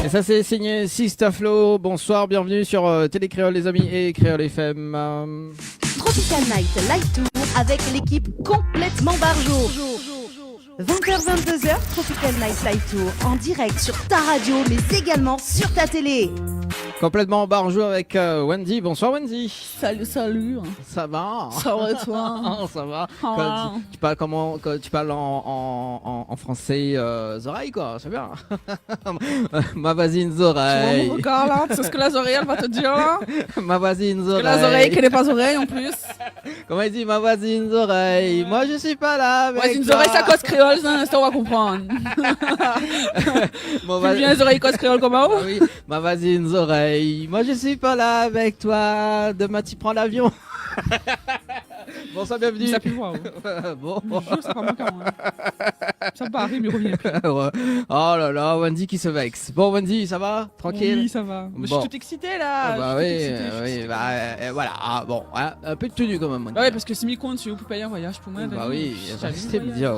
Et ça c'est signé Sister Flo. Bonsoir, bienvenue sur Télé Créole les amis et Créole FM. Tropical Night Live Tour avec l'équipe complètement barjo. 20h-22h, Tropical Night Live Tour en direct sur ta radio mais également sur ta télé. Complètement barjou avec Wendy. Bonsoir Wendy. Salut. Ça va? Ça va toi? Ça va. Ah. Tu parles comment? Tu parles en français oreilles quoi, c'est bien. Ma voisine Tu vois oreille. mon regard là? Tu sais ce que la oreille elle va te dire là? Ma voisine Que oreille. la oreille qui n'est pas oreille en plus. Comment il dit ma voisine oreille? Moi je suis pas là avec Ouais, c'est une toi. oreille ça cause créole, ça on va comprendre. Mon Tu viens les oreilles cause créole comment? Ah oui, ma voisine oreille. Moi je suis pas là avec toi. Demain tu prends l'avion. Bon, ça bienvenue. Ça pue voir. Bon. Je jure, c'est pas mon cas. Ça part, mais il revient plus. Ouais. Oh là là, Wendy qui se vexe. Bon Wendy, ça va? Tranquille? Oui, ça va. Je suis Bon. toute excitée là. Ah bah Je oui, suis toute excitée, je suis toute excitée. voilà. Ah, bon, hein, un peu de tenue quand même. Wendy. Ah ouais, parce que si mi compte, tu peux payer un voyage pour moi. Bah Dani. oui, J'avais t'es un voyage. bien.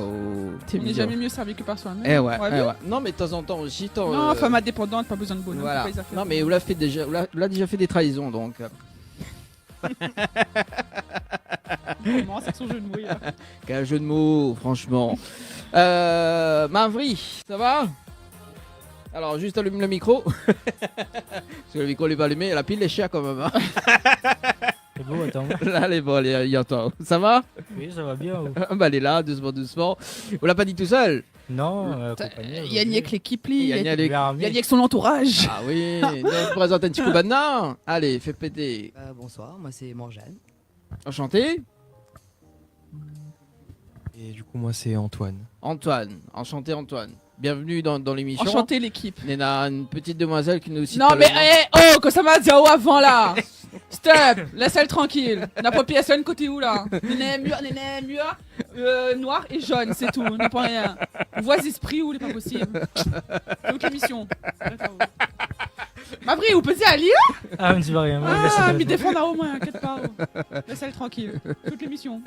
T'es On n'est bien. jamais mieux servi que par soi-même. Eh ouais, Ouais, eh ouais. Non mais de temps en temps aussi. Non, femme indépendante, pas besoin de bonheur. Voilà. faut pas les affaires. Non mais vous l'avez déjà fait des trahisons donc. Comment c'est que son jeu de mots là. Quel jeu de mots, franchement. Mavri, ça va? Alors juste allume le micro. Parce que le micro n'est pas allumé, la pile est chère quand même. Hein. C'est beau, attends. Là, elle est bonne, il y a toi. Ça va? Oui, ça va bien. Bah elle est là, doucement. Vous l'a pas dit tout seul? Non, accompagné. Yannick avec l'équipe, lui. Yannick avec- Yannick avec son entourage. Ah oui, donc je présente un petit coup maintenant. Allez, fais péter. Bonsoir, moi c'est Morjane. Enchanté? Et du coup, moi, c'est Antoine. Antoine, enchanté Antoine. Bienvenue dans l'émission. Enchanté l'équipe. Nena, une petite demoiselle qui nous cite. Non pas mais le nom. que ça m'a dit avant là. Stop, laisse-elle tranquille. N'a pas PSN côté où là? Néné mur, noir et jaune, c'est tout, n'a pas rien. Voix esprit ou n'est pas possible. C'est autre émission. Mabri, vous pensez à lire? Ah, mais c'est pas rien. Ah, mais défendre au moins, inquiète pas. Laisse-elle tranquille. Toute l'émission.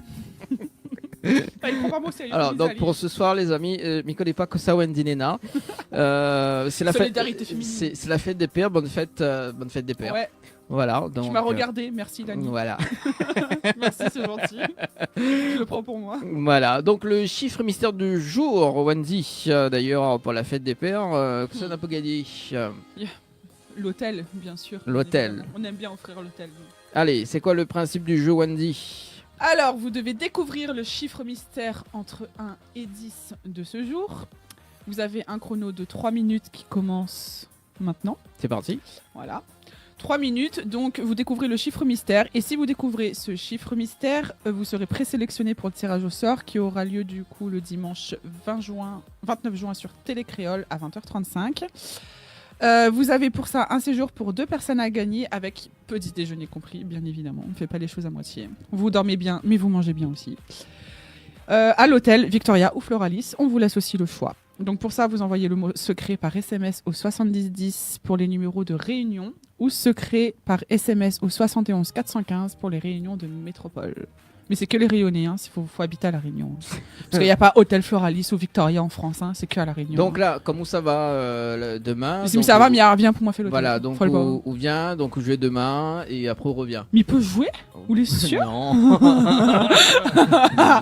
Ah, il prend pas mon sérieux. Alors, il donc dit, pour ce soir, les amis, m'y connais pas que ça, Wendy Nena. C'est la fête. Solidarité féminine. C'est la fête des pères. Bonne fête des pères. Ouais, Voilà. Donc, tu m'as regardé, merci Dani. Voilà. Merci, c'est gentil. Je le prends pour moi. Voilà. Donc le chiffre mystère du jour, Wendy. D'ailleurs, pour la fête des pères, que ça n'a pas gagné. L'hôtel, bien sûr. L'hôtel. On aime bien offrir l'hôtel. Allez, c'est quoi le principe du jeu, Wendy? Alors, vous devez découvrir le chiffre mystère entre 1 et 10 de ce jour. Vous avez un chrono de 3 minutes qui commence maintenant. C'est parti. Voilà. 3 minutes, donc vous découvrez le chiffre mystère. Et si vous découvrez ce chiffre mystère, vous serez présélectionné pour le tirage au sort qui aura lieu du coup le dimanche 29 juin sur Télé Créole à 20h35. Vous avez pour ça un séjour pour 2 personnes à gagner avec petit déjeuner compris, bien évidemment. On ne fait pas les choses à moitié. Vous dormez bien, mais vous mangez bien aussi. À l'hôtel, Victoria ou Floralis, on vous laisse aussi le choix. Donc pour ça, vous envoyez le mot secret par SMS au 7010 pour les numéros de réunion ou secret par SMS au 71 415 pour les réunions de métropole. Mais c'est que les Réunionnais, hein, faut habiter à La Réunion. Parce qu'il n'y a pas Hôtel Floralis ou Victoria en France, hein, c'est que à La Réunion. Donc là, comment ça va demain? Mais Donc, ça va, mais il revient pour moi faire l'hôtel. Voilà, donc Faut le voir. on vient, donc on joue demain et après on revient. Mais il peut jouer? Vous l'êtes sûr? Non. Ah,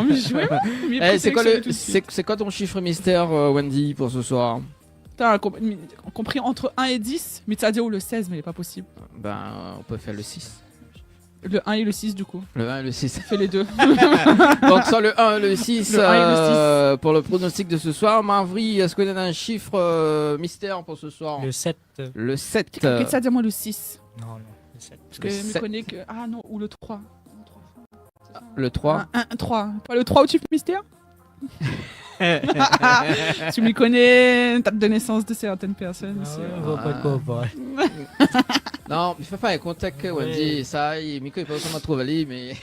mais jouer, moi. Mais Eh, c'est quoi présélectionné tout de suite. c'est quoi ton chiffre mystère, Wendy, pour ce soir? Putain, compris entre 1 et 10, mais ça dit où le 16, mais il est pas possible. Ben, on peut faire le 6. Le 1 et le 6 du coup. Le 1 et le 6. Fais les deux. Donc sur le 1 et le 6, Le 1 et le pour le pronostic de ce soir, Mavri, est-ce qu'on a un chiffre mystère pour ce soir? Le 7. Le 7. Qu'est-ce que ça dit moi le 6? Non, le 7. Parce que Le je me 7. connais que... Ah non, ou le 3. Le 3. 1, 3. Pas le 3 au chiffre mystère? Tu me connais, date de naissance de certaines personnes ici. On voit pas de quoi on parle. Non, mais fais pas un contact, Wendy. Ça, Miko, il peut pas comment trouver, mais.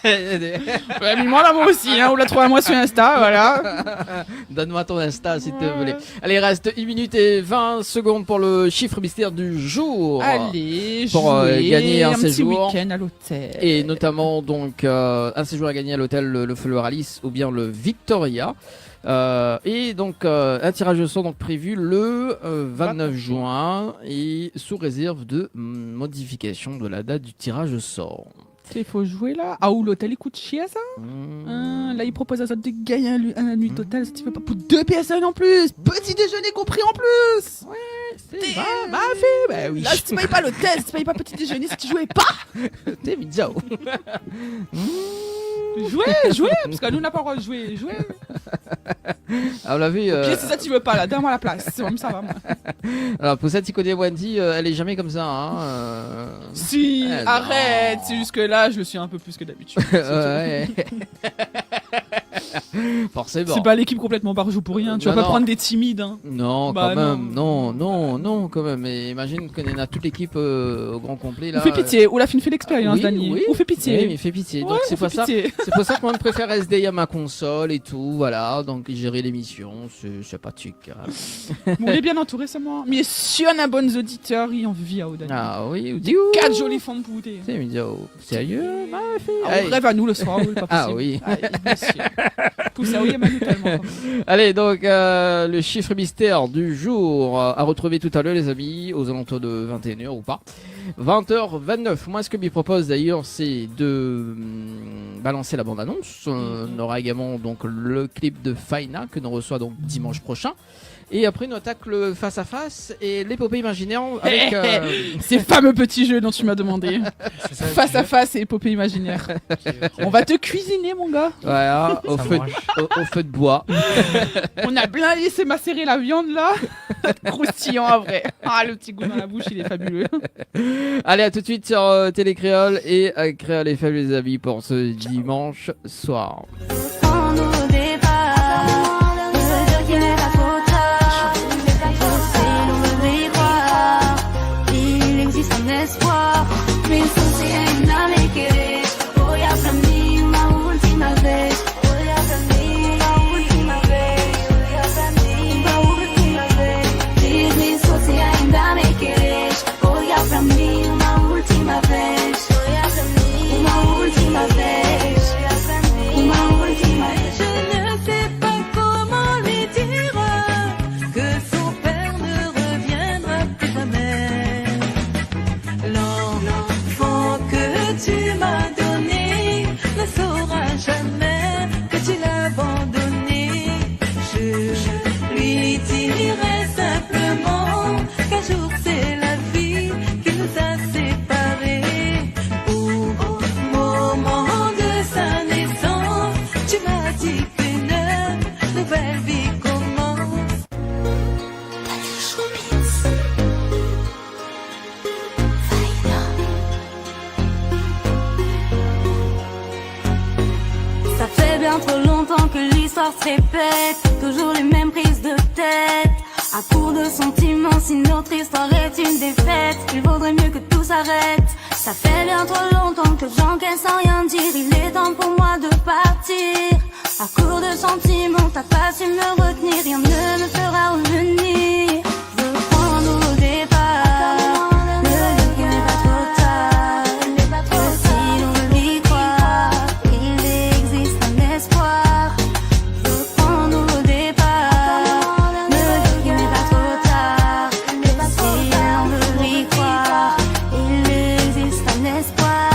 Ouais, mais moi là, moi aussi, hein, ou la trouve à moi sur Insta, voilà. Donne-moi ton Insta s'il te plaît. Allez, il reste 1 minute et 20 secondes pour le chiffre mystère du jour. Allez, Pour, jouer gagner un petit séjour. week-end à l'hôtel. Et notamment donc un séjour à gagner à l'hôtel le Floralis ou bien le Victoria. Et donc un tirage au sort donc prévu le 29 juin et sous réserve de modification de la date du tirage au sort. Il faut jouer là. Ah, ou l'hôtel il coûte chier ça. Là il propose un sorte de gagner un nuit totale si tu veux pas pour 2 personnes en plus. Petit déjeuner compris en plus. C'est Bah oui. Là si tu payes pas l'hôtel, si tu payes pas petit déjeuner, si tu jouais pas. T'es mignon. Jouer, parce que nous on n'a pas le droit de jouer. Ah, on l'a vu. Puis c'est ça tu veux pas là, donne-moi la place. C'est comme ça va moi. Alors pour cette Icodé Wendy, elle est jamais comme ça. Hein, Si, non. arrête, c'est jusque là, je le suis un peu plus que d'habitude. Ouais. Forcément. C'est pas l'équipe complètement barjou pour rien, tu vas Non, pas non. prendre des timides. Hein. Non, Bah, quand même. Non, quand même. Mais imagine qu'on a toute l'équipe au grand complet là. Ou fais pitié, ou la fin fait l'expérience, oui, Dani. oui. Ou fais pitié. Oui, mais fais pitié. Donc Ouais, c'est ou pour fais ça. pitié. C'est pour ça que moi je préfère SD à ma console et tout, voilà. Donc gérer l'émission, c'est sympathique. On est bien entouré, c'est moi. Mais si on a bonnes auditeurs, il en vit à Dani. Ah oui, ou Des 4 jolis fonds de bouteille. C'est mignon. Sérieux, ma fille. Ah, Allez. on rêve à nous le soir, oui, pas possible. Ah oui. Pousse à oui, Manu tellement. Allez, donc le chiffre mystère du jour à retrouver tout à l'heure, les amis, aux alentours de 21h ou pas. 20h29. Moi, ce que je propose d'ailleurs, c'est de balancer la bande-annonce. On aura également donc le clip de Faina que l'on reçoit donc dimanche prochain. Et après, nous attaque le face-à-face et l'épopée imaginaire avec... Ces fameux petits jeux dont tu m'as demandé. C'est ça, Face à face et épopée imaginaire. On va te cuisiner, mon gars. voilà, au Ça feu, marche. au feu de bois. On a bien laissé macérer la viande, là. Croustillant, à vrai. Ah, le petit goût dans la bouche, il est fabuleux. Allez, à tout de suite sur Télé Créole et Créole et Faibles les amis pour ce dimanche soir. Quand au départ, me dire qu'il n'est pas trop tard, si l'on veut y croire, il existe un espoir, mais si hay nadie que voy a planear una última vez, voy a planear una última vez, voy a planear una última vez, dime si ainda me quieres, voy a planear una última vez, voy a planear una última vez. Je ne sais pas comment lui dire que son père ne reviendra plus jamais. L'enfant que tu m'as donné ne saura jamais que tu l'as abandonné. Je lui dirai simplement qu'un jour c'est la vie qui nous a séparés. Au moment de sa naissance, tu m'as dit qu'une nouvelle vie commence. Ça fait bien trop longtemps que l'histoire se répète, toujours les mêmes prises de tête. À court de sentiments, si notre histoire est une défaite, il vaudrait mieux que tout s'arrête. Ça fait bien trop longtemps que j'encaisse sans rien dire, il est temps pour moi de partir. À court de sentiments, t'as pas su me retenir, rien ne me fera revenir. Je veux prendre au départ, me dire qu'il n'est pas trop tard, que si l'on veut y croire, il existe un espoir. Je veux prendre au départ, me dire qu'il n'est pas trop tard, que si l'on veut y croire, il existe un espoir.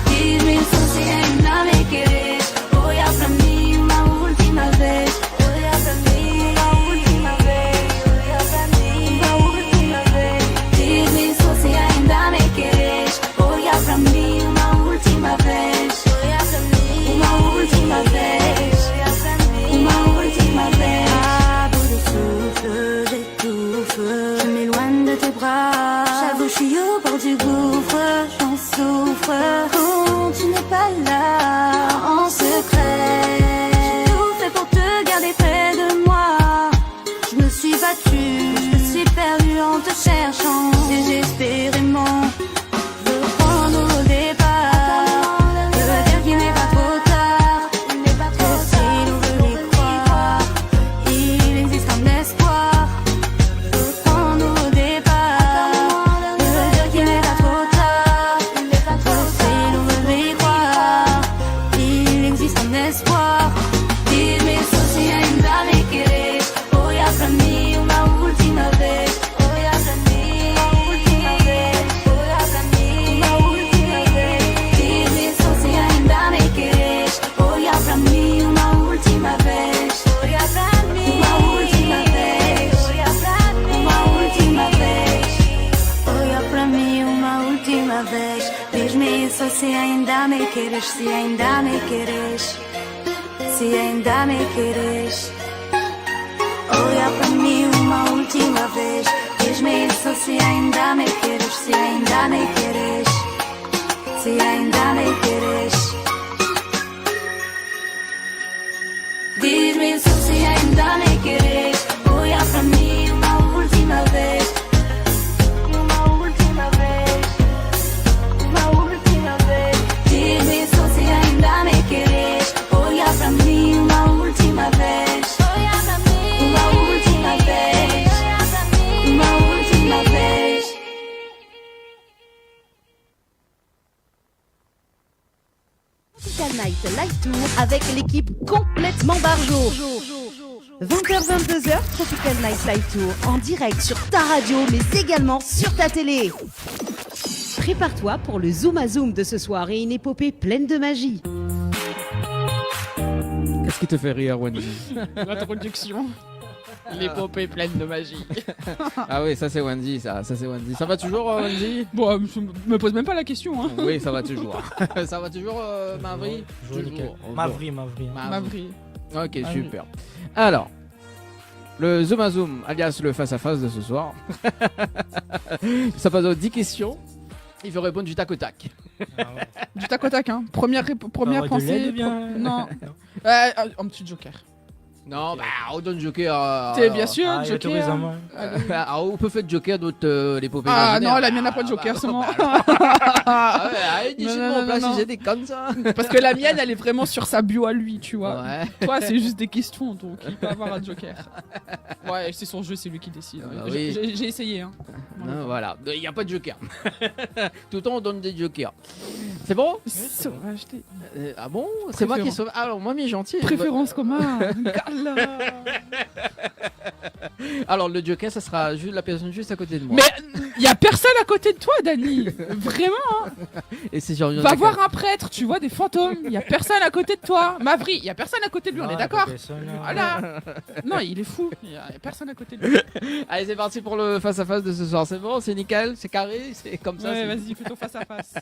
Dime si ainda me quieres, voy a planear una última vez, voy a planear una última vez, voy a planear una última vez. Dime si ainda me quieres, voy a planear una última vez, voy a planear una última vez, voy a planear una última vez. À bout de souffle, j'étouffe, je m'éloigne de tes bras. J'avoue, je suis au bord du gouffre, j'en souffre. Quand tu n'es pas là, en secret, j'ai tout fait pour te garder près de moi. Je me suis battue, je me suis perdue en te cherchant désespérément. Je veux prendre au départ, me dire qu'il n'est pas trop tard, que si l'on veut y croire, il existe un espoir. Je veux prendre au départ, me dire qu'il n'est pas trop tard, que si l'on veut y croire, il existe un espoir. Dime si ainda se ainda me queres, se ainda me queres, se ainda me queres. Olha para mim uma última vez, diz-me isso se ainda me queres, se ainda me queres, se ainda me queres. Diz-me isso se ainda me queres, olha para mim uma última vez, uma última vez, uma última vez. Diz-me isso se ainda me queres, olha para mim uma última vez, olha para mim uma última vez, uma última vez. Tropical Night Live Tour avec l'équipe complètement barjo. 20h-22h, Tropical Night Live Tour en direct sur ta radio mais également sur ta télé. Prépare-toi pour le Zoom à Zoom de ce soir et une épopée pleine de magie. Qu'est-ce qui te fait rire, Wendy? L'introduction. L'épopée pleine de magie. Ah oui, ça c'est Wendy, ça c'est Wendy. Ça va toujours, Wendy? Bon, je me pose même pas la question. Hein. Oui, ça va toujours. Ça va toujours, Mavri? Toujours. Oh, Mavri. Mavri. Ok, super. Alors, le Zoom à Zoom, alias le face-à-face de ce soir. Ça passe aux 10 questions. Il faut répondre du tac au tac. Du tac au tac, hein. Première de pensée. l'aide, bien. Non. Un petit joker. Non, bah, on donne Joker. T'es bien sûr, Ah, il autorise joker. en main. On peut faire Joker d'autres l'épopée Ah imaginaire. non, la mienne n'a pas de joker, c'est bon. Ah ouais, allez, dis-moi Non, en place non. si j'ai des comme ça. Parce que la mienne, elle est vraiment sur sa bio à lui, tu vois. Ouais. Toi, c'est juste des questions, donc il peut avoir un joker. Ouais, c'est son jeu, c'est lui qui décide. Ah bah J'ai- oui. J'ai essayé, hein. Non, voilà, il n'y a pas de Joker. Tout le temps, on donne des Jokers. C'est bon? Sauvage, t'es- Ah bon? C'est moi qui Préférence. sauve. Alors, moi, mi gentil. Préférence commune. Alors, le Joker, ça sera juste la personne juste à côté de moi. Mais il y a personne à côté de toi, Dani. Vraiment. Hein. Et si j'en Va voir un prêtre, tu vois des fantômes. Il y a personne à côté de toi. Mavri, il y a personne à côté de lui, on est d'accord? Voilà. Non, il est fou. Il y a personne à côté de lui. Allez, c'est parti pour le face-à-face de ce soir. C'est bon? C'est nickel? C'est carré? C'est comme ça? Ouais, c'est- vas-y, fais ton face à face.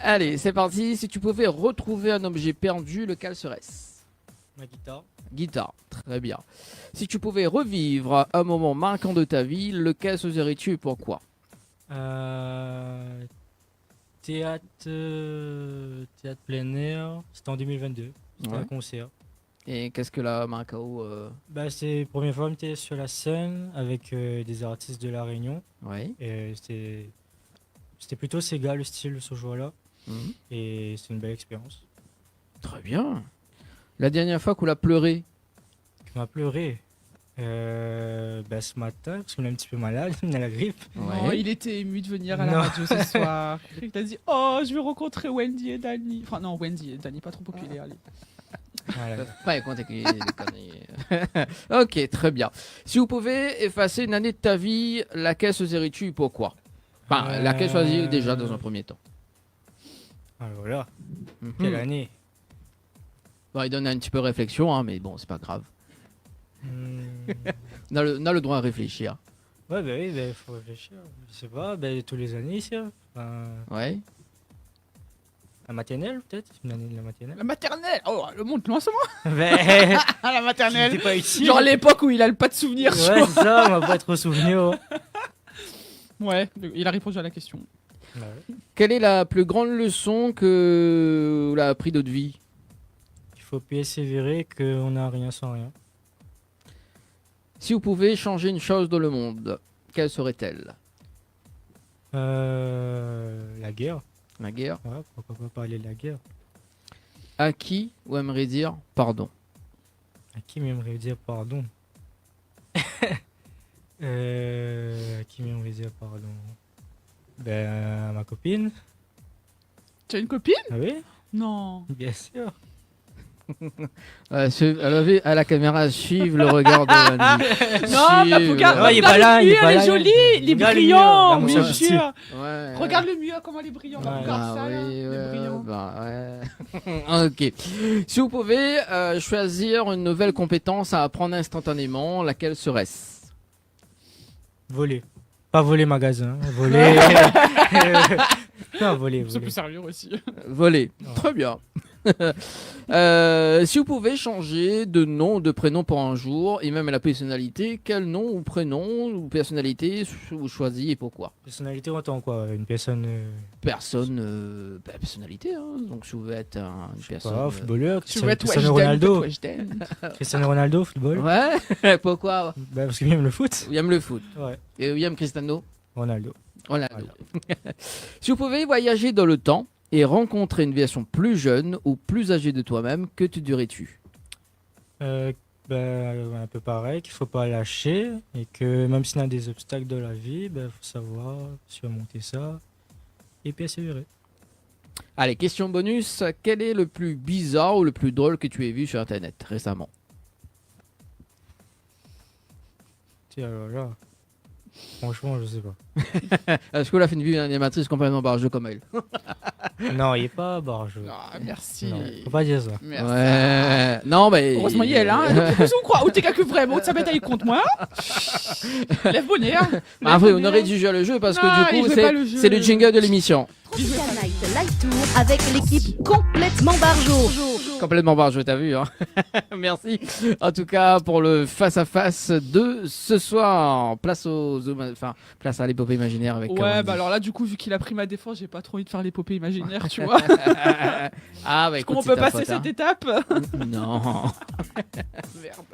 Allez, c'est parti. Si tu pouvais retrouver un objet perdu, lequel serait-ce? Ma guitare. Guitare, très bien. Si tu pouvais revivre un moment marquant de ta vie, lequel choisirais-tu et pourquoi? Théâtre plein air. C'était en 2022. C'était Ouais. un concert. Et qu'est-ce que la Marcao Bah, c'est la première fois que j'étais sur la scène avec des artistes de La Réunion. Oui. Et c'était plutôt Sega le style de ce jour-là. Mhm. Et c'est une belle expérience. Très bien. La dernière fois qu'on a pleuré? Je m'a pleuré ce matin parce qu'on est un petit peu malade, on a la grippe. Oh, il était ému de venir à la Non. radio ce soir. Il t'a dit, oh, je vais rencontrer Wendy et Dani. Enfin, non, Wendy et Dani, pas trop populaire. Allez. Voilà. Pas compter que des conneries. Ok, très bien. Si vous pouvez effacer une année de ta vie, laquelle choisirais-tu et pourquoi? Enfin, laquelle choisir déjà dans un premier temps? Alors là, Mhm. quelle année Bon, il donne un petit peu de réflexion, hein, mais bon, c'est pas grave. Hmm. On a le droit à réfléchir. Ouais, bah oui, il faut réfléchir. Je sais pas, tous les années ici. Enfin, Ouais. la maternelle, peut-être une année de la maternelle. La maternelle. Oh, le monde loin, moi. Ben, Ah, la maternelle. j'étais pas utile. Genre l'époque où il a le pas de souvenir. tu Ouais, vois. c'est ça, on va pas trop souvenir. Ouais, il a répondu à la question. Quelle est la plus grande leçon que vous avez appris de votre vie? Il faut persévérer qu'on n'a rien sans rien. Si vous pouvez changer une chose dans le monde, quelle serait-elle? La guerre. La guerre. Ouais, pourquoi pas parler de la guerre? À qui vous aimeriez dire pardon? À qui m'aimerait dire pardon? À qui m'aimerait dire pardon? Ben, à ma copine. Tu as une copine? Ah oui? Non. Bien sûr. Elle avait à la caméra suivre le regard de Wendy. Non, Suivre regarde, le- Ouais, il est pas là, il est pas elle là. est jolie, il est Regarde le brillant, mur, bien regarde mon sûr. Ouais. Regarde le mieux, comment elle est brillante. Ouais. Regarde Ah ça, là, oui, il est ouais, brillant. bah ouais. Ok. Si vous pouvez choisir une nouvelle compétence à apprendre instantanément, laquelle serait-ce? Voler. Pas voler magasin, voler. Non, voler, Ça voler. peut servir aussi. Voler. Ouais. Très bien. Si vous pouvez changer de nom ou de prénom pour un jour, et même la personnalité, quel nom ou prénom ou personnalité vous choisissez et pourquoi? Personnalité, on entend quoi? Une personne. Personnalité, hein. Donc, si vous voulez être une Pas personne. footballeur, Tu veux être Cristiano Weshden, Ronaldo. Weshden. Cristiano Ronaldo, football. Ouais, pourquoi? Bah, parce qu'il aime le foot. William le foot. Ouais. Et William Cristiano Ronaldo. Ronaldo. Si vous pouvez voyager dans le temps et rencontrer une version plus jeune ou plus âgée de toi-même, que te dirais-tu? Bah, un peu pareil, qu'il faut pas lâcher et que même s'il y a des obstacles dans la vie, bah, faut savoir surmonter ça et persévérer. Allez, question bonus. Quel est le plus bizarre ou le plus drôle que tu aies vu sur Internet récemment? Tiens, alors là, franchement, je sais pas. Est-ce que la fait une vie animatrice complètement barjeux comme elle? Non, il est pas barge. Ah, merci. Non, faut pas dire ça. Merci. Ouais. Non, mais. Heureusement, il est là. Plus on croit. Ou t'es que vraiment, ça bête avec contre moi. Lève bonnet. Hein. Bah, après, on aurait dû jouer le jeu parce Non, que il du coup, veut pas le jeu. c'est le jingle de l'émission. Tropical Night Live Tour avec l'équipe complètement barjo. Complètement barjeux, t'as vu, hein. Merci. En tout cas, pour le face-à-face de ce soir. Place aux enfin, place à l'épopée imaginaire avec. Ouais, Kamandi. bah alors là, du coup, vu qu'il a pris ma défense, j'ai pas trop envie de faire l'épopée imaginaire, tu vois. Ah, bah écoute, On c'est peut ta passer faute, hein. cette étape. Non. Merde.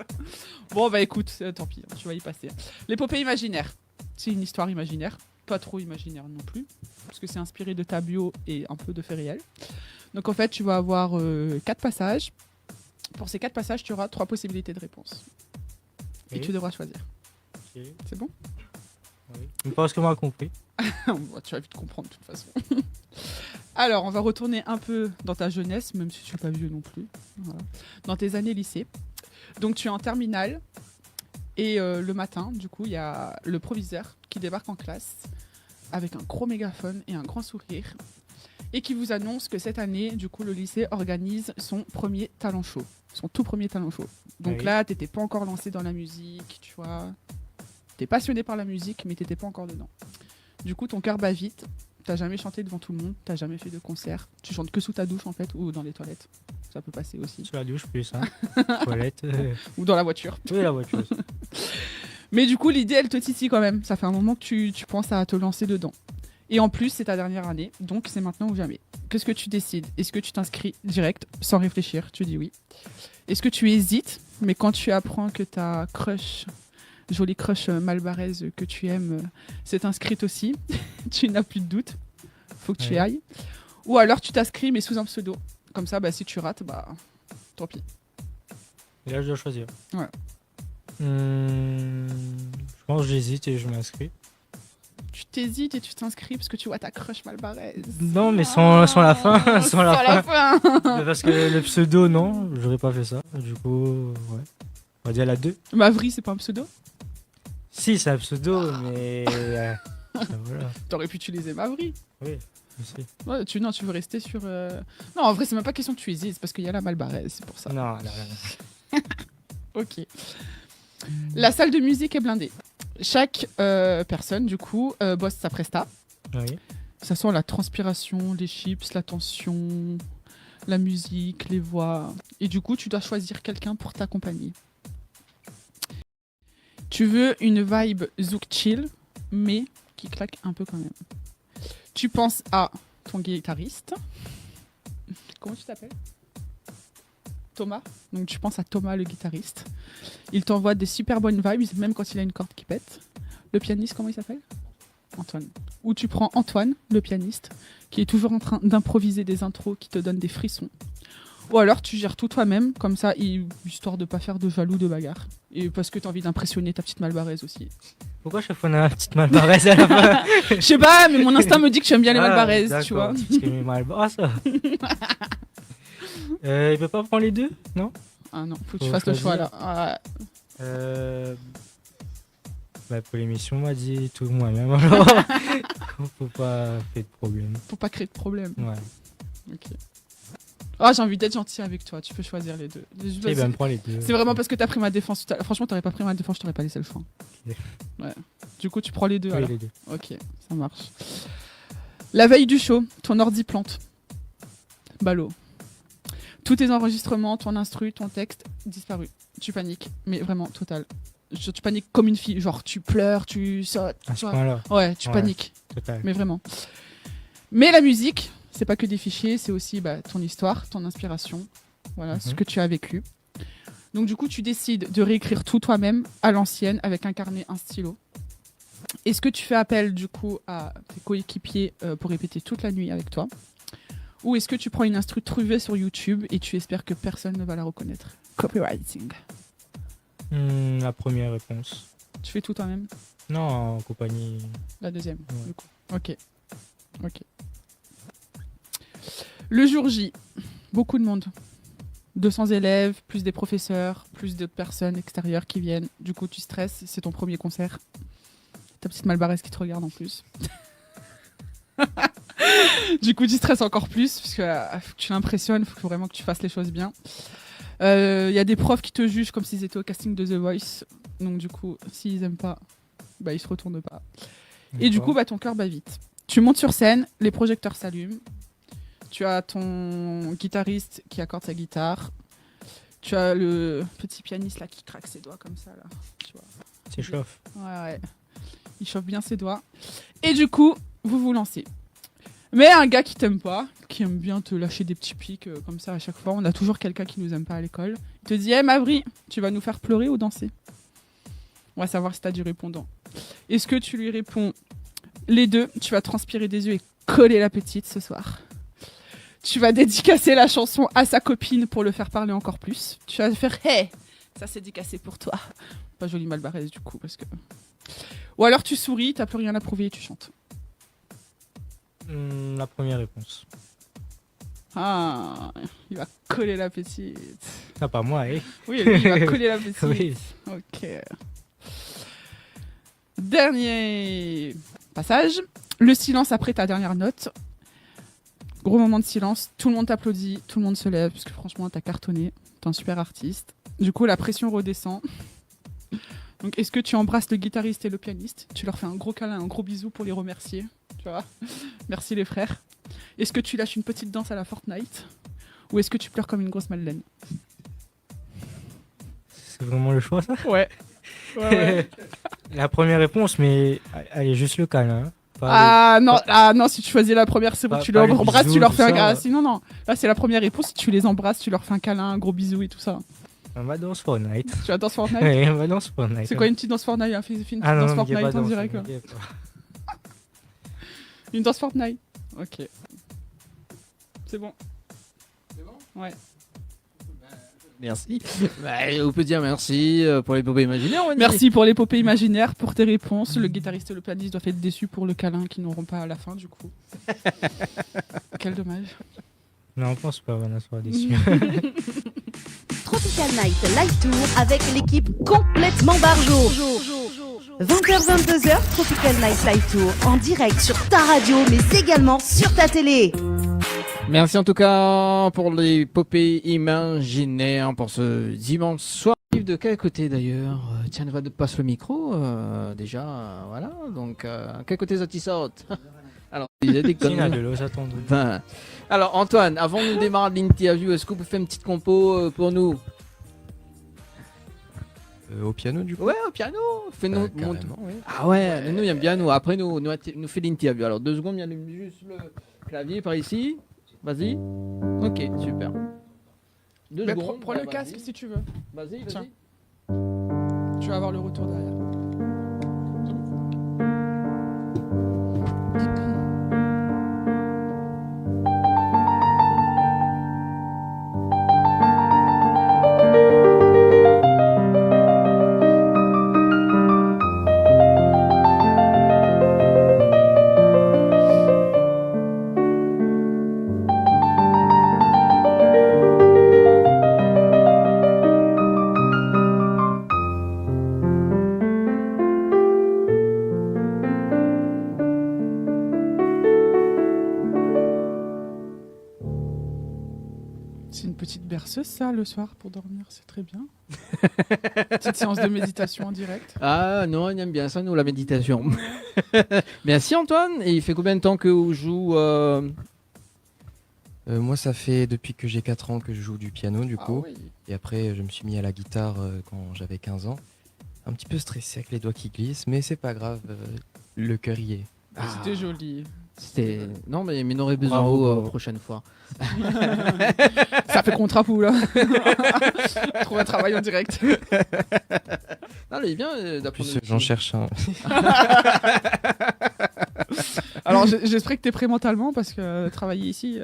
Bon, bah écoute, tant pis, tu vas y passer. L'épopée imaginaire, c'est une histoire imaginaire, pas trop imaginaire non plus, parce que c'est inspiré de ta bio et un peu de faits réels. Donc en fait, tu vas avoir 4 passages. Pour ces 4 passages, tu auras 3 possibilités de réponse. Et Oui. tu devras choisir. Ok. C'est bon? Oui. Je pense que moi compris. Tu vas vite comprendre de toute façon. Alors, on va retourner un peu dans ta jeunesse, même si tu n'es pas vieux non plus. Voilà. Dans tes années lycée. Donc, tu es en terminale. Et le matin, du coup, il y a le proviseur qui débarque en classe avec un gros mégaphone et un grand sourire. Et qui vous annonce que cette année, du coup, le lycée organise son premier talent show. Son tout premier talent show. Donc Oui. là, t'étais pas encore lancé dans la musique, tu vois. T'es passionné par la musique, mais t'étais pas encore dedans. Du coup, ton cœur bat vite. T'as jamais chanté devant tout le monde. T'as jamais fait de concert. Tu chantes que sous ta douche, en fait, ou dans les toilettes. Ça peut passer aussi. Sur la douche plus, hein. Toilette. Ou dans la voiture. Oui, la voiture. Mais du coup, l'idée, elle te titille quand même. Ça fait un moment que tu penses à te lancer dedans. Et en plus, c'est ta dernière année, donc c'est maintenant ou jamais. Qu'est-ce que tu décides? Est-ce que tu t'inscris direct, sans réfléchir? Tu dis oui. Est-ce que tu hésites, mais quand tu apprends que ta crush, jolie crush malbaraise que tu aimes, s'est inscrite aussi, tu n'as plus de doute, faut que tu y Ouais. ailles. Ou alors tu t'inscris, mais sous un pseudo. Comme ça, bah, si tu rates, bah, tant pis. Et là, je dois choisir. Ouais. Je pense que j'hésite et je m'inscris. Tu t'hésites et tu t'inscris parce que tu vois ta crush malbaraise. Non, mais sans la fin. Sans la fin. fin. Parce que le pseudo, non, j'aurais pas fait ça. Du coup, ouais. On va dire la 2. Mavri, c'est pas un pseudo? Si, c'est un pseudo, mais. Voilà. T'aurais pu utiliser Mavri. Oui, aussi. Ouais, non, tu veux rester sur. Non, en vrai, c'est même pas question que tu hésites, c'est parce qu'il y a la malbaraise, c'est pour ça. Non, non, non. Ok. La salle de musique est blindée. Chaque personne, du coup, bosse sa presta. Oui. Ça sent la transpiration, les chips, la tension, la musique, les voix. Et du coup, tu dois choisir quelqu'un pour t'accompagner. Tu veux une vibe zouk chill, mais qui claque un peu quand même. Tu penses à ton guitariste. Comment tu t'appelles? Thomas. Donc tu penses à Thomas, le guitariste. Il t'envoie des super bonnes vibes, même quand il a une corde qui pète. Le pianiste, comment il s'appelle? Antoine. Ou tu prends Antoine, le pianiste, qui est toujours en train d'improviser des intros qui te donnent des frissons. Ou alors tu gères tout toi-même, comme ça, histoire de pas faire de jaloux, de bagarre. Et parce que t'as envie d'impressionner ta petite malbaraise aussi. Pourquoi chaque fois on a une petite malbaraise à la fin? Je sais pas, mais mon instinct me dit que j'aime bien les malbaraises, tu vois. Parce que mes malbaraises, ça. Il peut pas prendre les deux? Non? Ah non, faut que tu Faut fasses le choix choisir. là. Ah, Bah pour l'émission, on m'a dit tout moi-même. Alors, faut pas faire de problème. faut pas créer de problème. Ouais. Ok. Ah, j'ai envie d'être gentil avec toi, tu peux choisir les deux. Eh ben, prends les deux. C'est vraiment parce que t'as pris ma défense. Franchement, t'aurais pas pris ma défense, je t'aurais pas laissé le choix. Ok. Ouais. Du coup, tu prends les deux Oui, alors. les deux. Ok, ça marche. La veille du show, ton ordi plante. Ballot. Tous tes enregistrements, ton instru, ton texte, disparu. Tu paniques, mais vraiment, total. Tu paniques comme une fille, genre tu pleures, tu sautes. À ce point-là. Ouais, tu Ouais. paniques, Total. mais vraiment. Mais la musique, c'est pas que des fichiers, c'est aussi ton histoire, ton inspiration, voilà, ce que tu as vécu. Donc du coup, tu décides de réécrire tout toi-même à l'ancienne avec un carnet, un stylo. Est-ce que tu fais appel du coup à tes coéquipiers pour répéter toute la nuit avec toi? Ou est-ce que tu prends une instru trouvée sur YouTube et tu espères que personne ne va la reconnaître? Copywriting. La première réponse. Tu fais tout toi-même? Non, en compagnie. La deuxième, Ouais. du coup. Ok. Le jour J, beaucoup de monde. 200 élèves, plus des professeurs, plus d'autres personnes extérieures qui viennent. Du coup, tu stresses, c'est ton premier concert. Ta petite malbarès qui te regarde en plus. Du coup, tu stresses encore plus, parce que faut que tu l'impressionnes, il faut vraiment que tu fasses les choses bien. Il y a des profs qui te jugent comme s'ils étaient au casting de The Voice. Donc du coup, s'ils aiment pas, ils se retournent pas. Et du coup, ton cœur bat vite. Tu montes sur scène, les projecteurs s'allument. Tu as ton guitariste qui accorde sa guitare. Tu as le petit pianiste là qui craque ses doigts comme ça là. Tu vois. C'est chauffe. Ouais. Il chauffe bien ses doigts. Et du coup, vous vous lancez. Mais un gars qui t'aime pas, qui aime bien te lâcher des petits pics comme ça à chaque fois, on a toujours quelqu'un qui nous aime pas à l'école. Il te dit, Mavri, tu vas nous faire pleurer ou danser? On va savoir si t'as du répondant. Est-ce que tu lui réponds les deux? Tu vas transpirer des yeux et coller la petite ce soir. Tu vas dédicacer la chanson à sa copine pour le faire parler encore plus. Tu vas faire, hey, ça c'est dédicacé pour toi. Pas joli malbarès du coup, parce que... Ou alors tu souris, t'as plus rien à prouver et tu chantes. La première réponse. Ah, il va coller la petite. Ah, pas moi, eh. Oui, lui, il va coller la petite. Oui. Ok. Dernier passage. Le silence après ta dernière note. Gros moment de silence. Tout le monde t'applaudit, tout le monde se lève, parce que franchement, t'as cartonné. T'es un super artiste. Du coup, la pression redescend. Donc, est-ce que tu embrasses le guitariste et le pianiste? Tu leur fais un gros câlin, un gros bisou pour les remercier. Tu vois? Merci les frères. Est-ce que tu lâches une petite danse à la Fortnite? Ou est-ce que tu pleures comme une grosse madeleine? C'est vraiment le choix, ça? Ouais. La première réponse, mais allez, juste le câlin. Hein. Pas Ah non, si tu choisis la première, c'est bon, Pas- tu pas les les embrasses, bisous, tu leur tout fais un ça. câlin. Sinon, non. Là, c'est la première réponse. Si tu les embrasses, tu leur fais un câlin, un gros bisou et tout ça. On va danser Fortnite. Tu vas danser Fortnite? Ouais, on va danser Fortnite. C'est quoi une petite danse Fortnite? Fais une petite Ah non, danse non, il y a Fortnite pas en danse, direct. Quoi. il y a pas. Une danse Fortnite. Ok. C'est bon. Ouais. Merci. On peut dire merci pour les poupées imaginaires. Wendy. Merci pour l'épopée imaginaire, pour tes réponses. Le guitariste et le pianiste doivent être déçus pour le câlin qu'ils n'auront pas à la fin, du coup. Quel dommage. Non, on pense pas, on sera déçus. Tropical Night Live Tour avec l'équipe complètement barjo. 20h-22h, Tropical Night Live Tour en direct sur ta radio mais également sur ta télé. Merci en tout cas pour les poupées imaginaires pour ce dimanche soir. De quel côté d'ailleurs? Tiens, on va te passer le micro déjà. Voilà. Donc, quel côté ça t'y saute? Alors, il y a des Il y en a de conneries. l'eau, j'attends. Enfin, alors, Antoine, avant de démarrer l'interview, est-ce que vous pouvez faire une petite compo pour nous? Au piano, du coup. Ouais, au piano. Fais-nous. Carrément, oui. Ah ouais, nous, il aime bien nous. Après, nous fait l'interview. Alors, 2 secondes, il y a juste le clavier par ici. Vas-y. Ok, super. 2 Mais secondes. prends le vas-y. casque si tu veux. Vas-y, Tiens. vas-y. Tu vas avoir le retour derrière. petite berceuse, ça, le soir, pour dormir, c'est très bien. Petite séance de méditation en direct. Ah non, on aime bien ça, nous, la méditation. Merci Antoine. Et il fait combien de temps que vous jouez Moi, ça fait depuis que j'ai 4 ans que je joue du piano, du coup. oui. Et après, je me suis mis à la guitare quand j'avais 15 ans. Un petit peu stressé avec les doigts qui glissent, mais c'est pas grave, le cœur y est. C'était joli. C'était... Non, mais Minoré Besançon, Bravo. prochaine fois. Ça fait contrat pour là. Trouve un travail en direct. Non, mais bien En d'apprendre. plus, j'en cherche un. Alors j'espère que t'es prêt mentalement parce que travailler ici,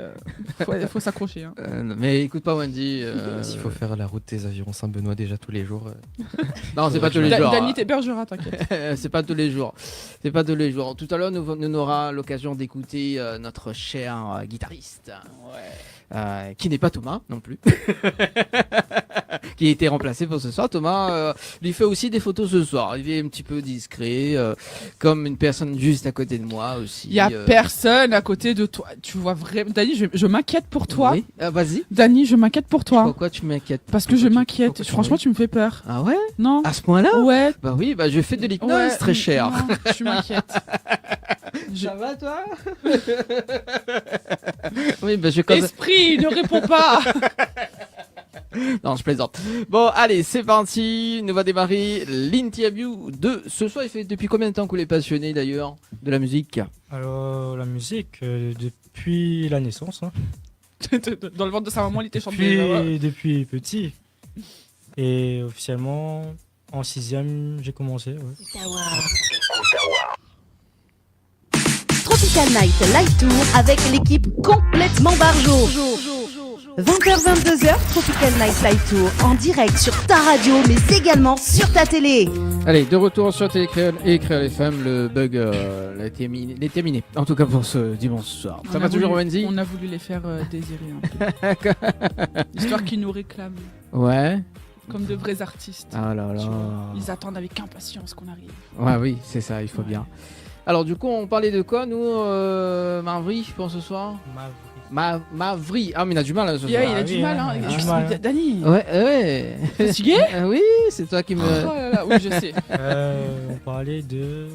faut s'accrocher. Hein. Mais écoute pas Wendy. S'il faut faire la route des avirons Saint-Benoît déjà tous les jours. Non, c'est pas tous les jours. Dany t'hébergera, t'inquiète. C'est pas tous les jours. C'est pas tous les jours. Tout à l'heure, nous aura l'occasion d'écouter notre cher guitariste. Qui n'est pas Thomas non plus. Qui a été remplacé pour ce soir. Thomas lui fait aussi des photos ce soir. Il est un petit peu discret, comme une personne juste à côté de moi aussi. Il y a personne à côté de toi. Tu vois vraiment, Dany, je m'inquiète pour toi. Oui. Vas-y. Dany, je m'inquiète pour toi. Pourquoi tu m'inquiètes? Parce que je Pourquoi m'inquiète. pourquoi Franchement, tu me fais peur. Ah ouais? Non. À ce point-là? Ouais. Bah oui, bah je fais de l'hypnose Ouais, très cher. non, tu m'inquiètes. Ça va toi? Oui, bah je cause... Esprit, ne réponds pas. Non, je plaisante. Bon, allez, c'est parti. Nous va démarrer l'interview de ce soir. Il fait depuis combien de temps que vous êtes passionné d'ailleurs de la musique? Alors, la musique, depuis la naissance, hein. Dans le ventre de sa maman, il était chanté. Depuis petit. Et officiellement, en 6ème, j'ai commencé. Ouais. Tropical Night Live Tour avec l'équipe complètement barjo. 20h-22h, Tropical Night Live Tour en direct sur ta radio mais également sur ta télé. Allez, de retour sur Télécréole et Créole FM. Le bug est terminé. En tout cas pour ce dimanche soir. Ça va toujours, Wendy? On a voulu les faire désirer un peu. Histoire qu'ils nous réclament. Ouais. Comme de vrais artistes. Ah là là. Tu vois, ils attendent avec impatience qu'on arrive. Ouais, oui, c'est ça, il faut bien. Alors du coup, on parlait de quoi, nous, Mavri, pour ce soir? Mavri. Ah, mais il a du mal, hein, ce Yeah, soir. il a du mal, hein. il a du mal. Dany, Ouais. fatigué? Oui, c'est toi qui me... Oh là là, oui, je sais. On parlait de...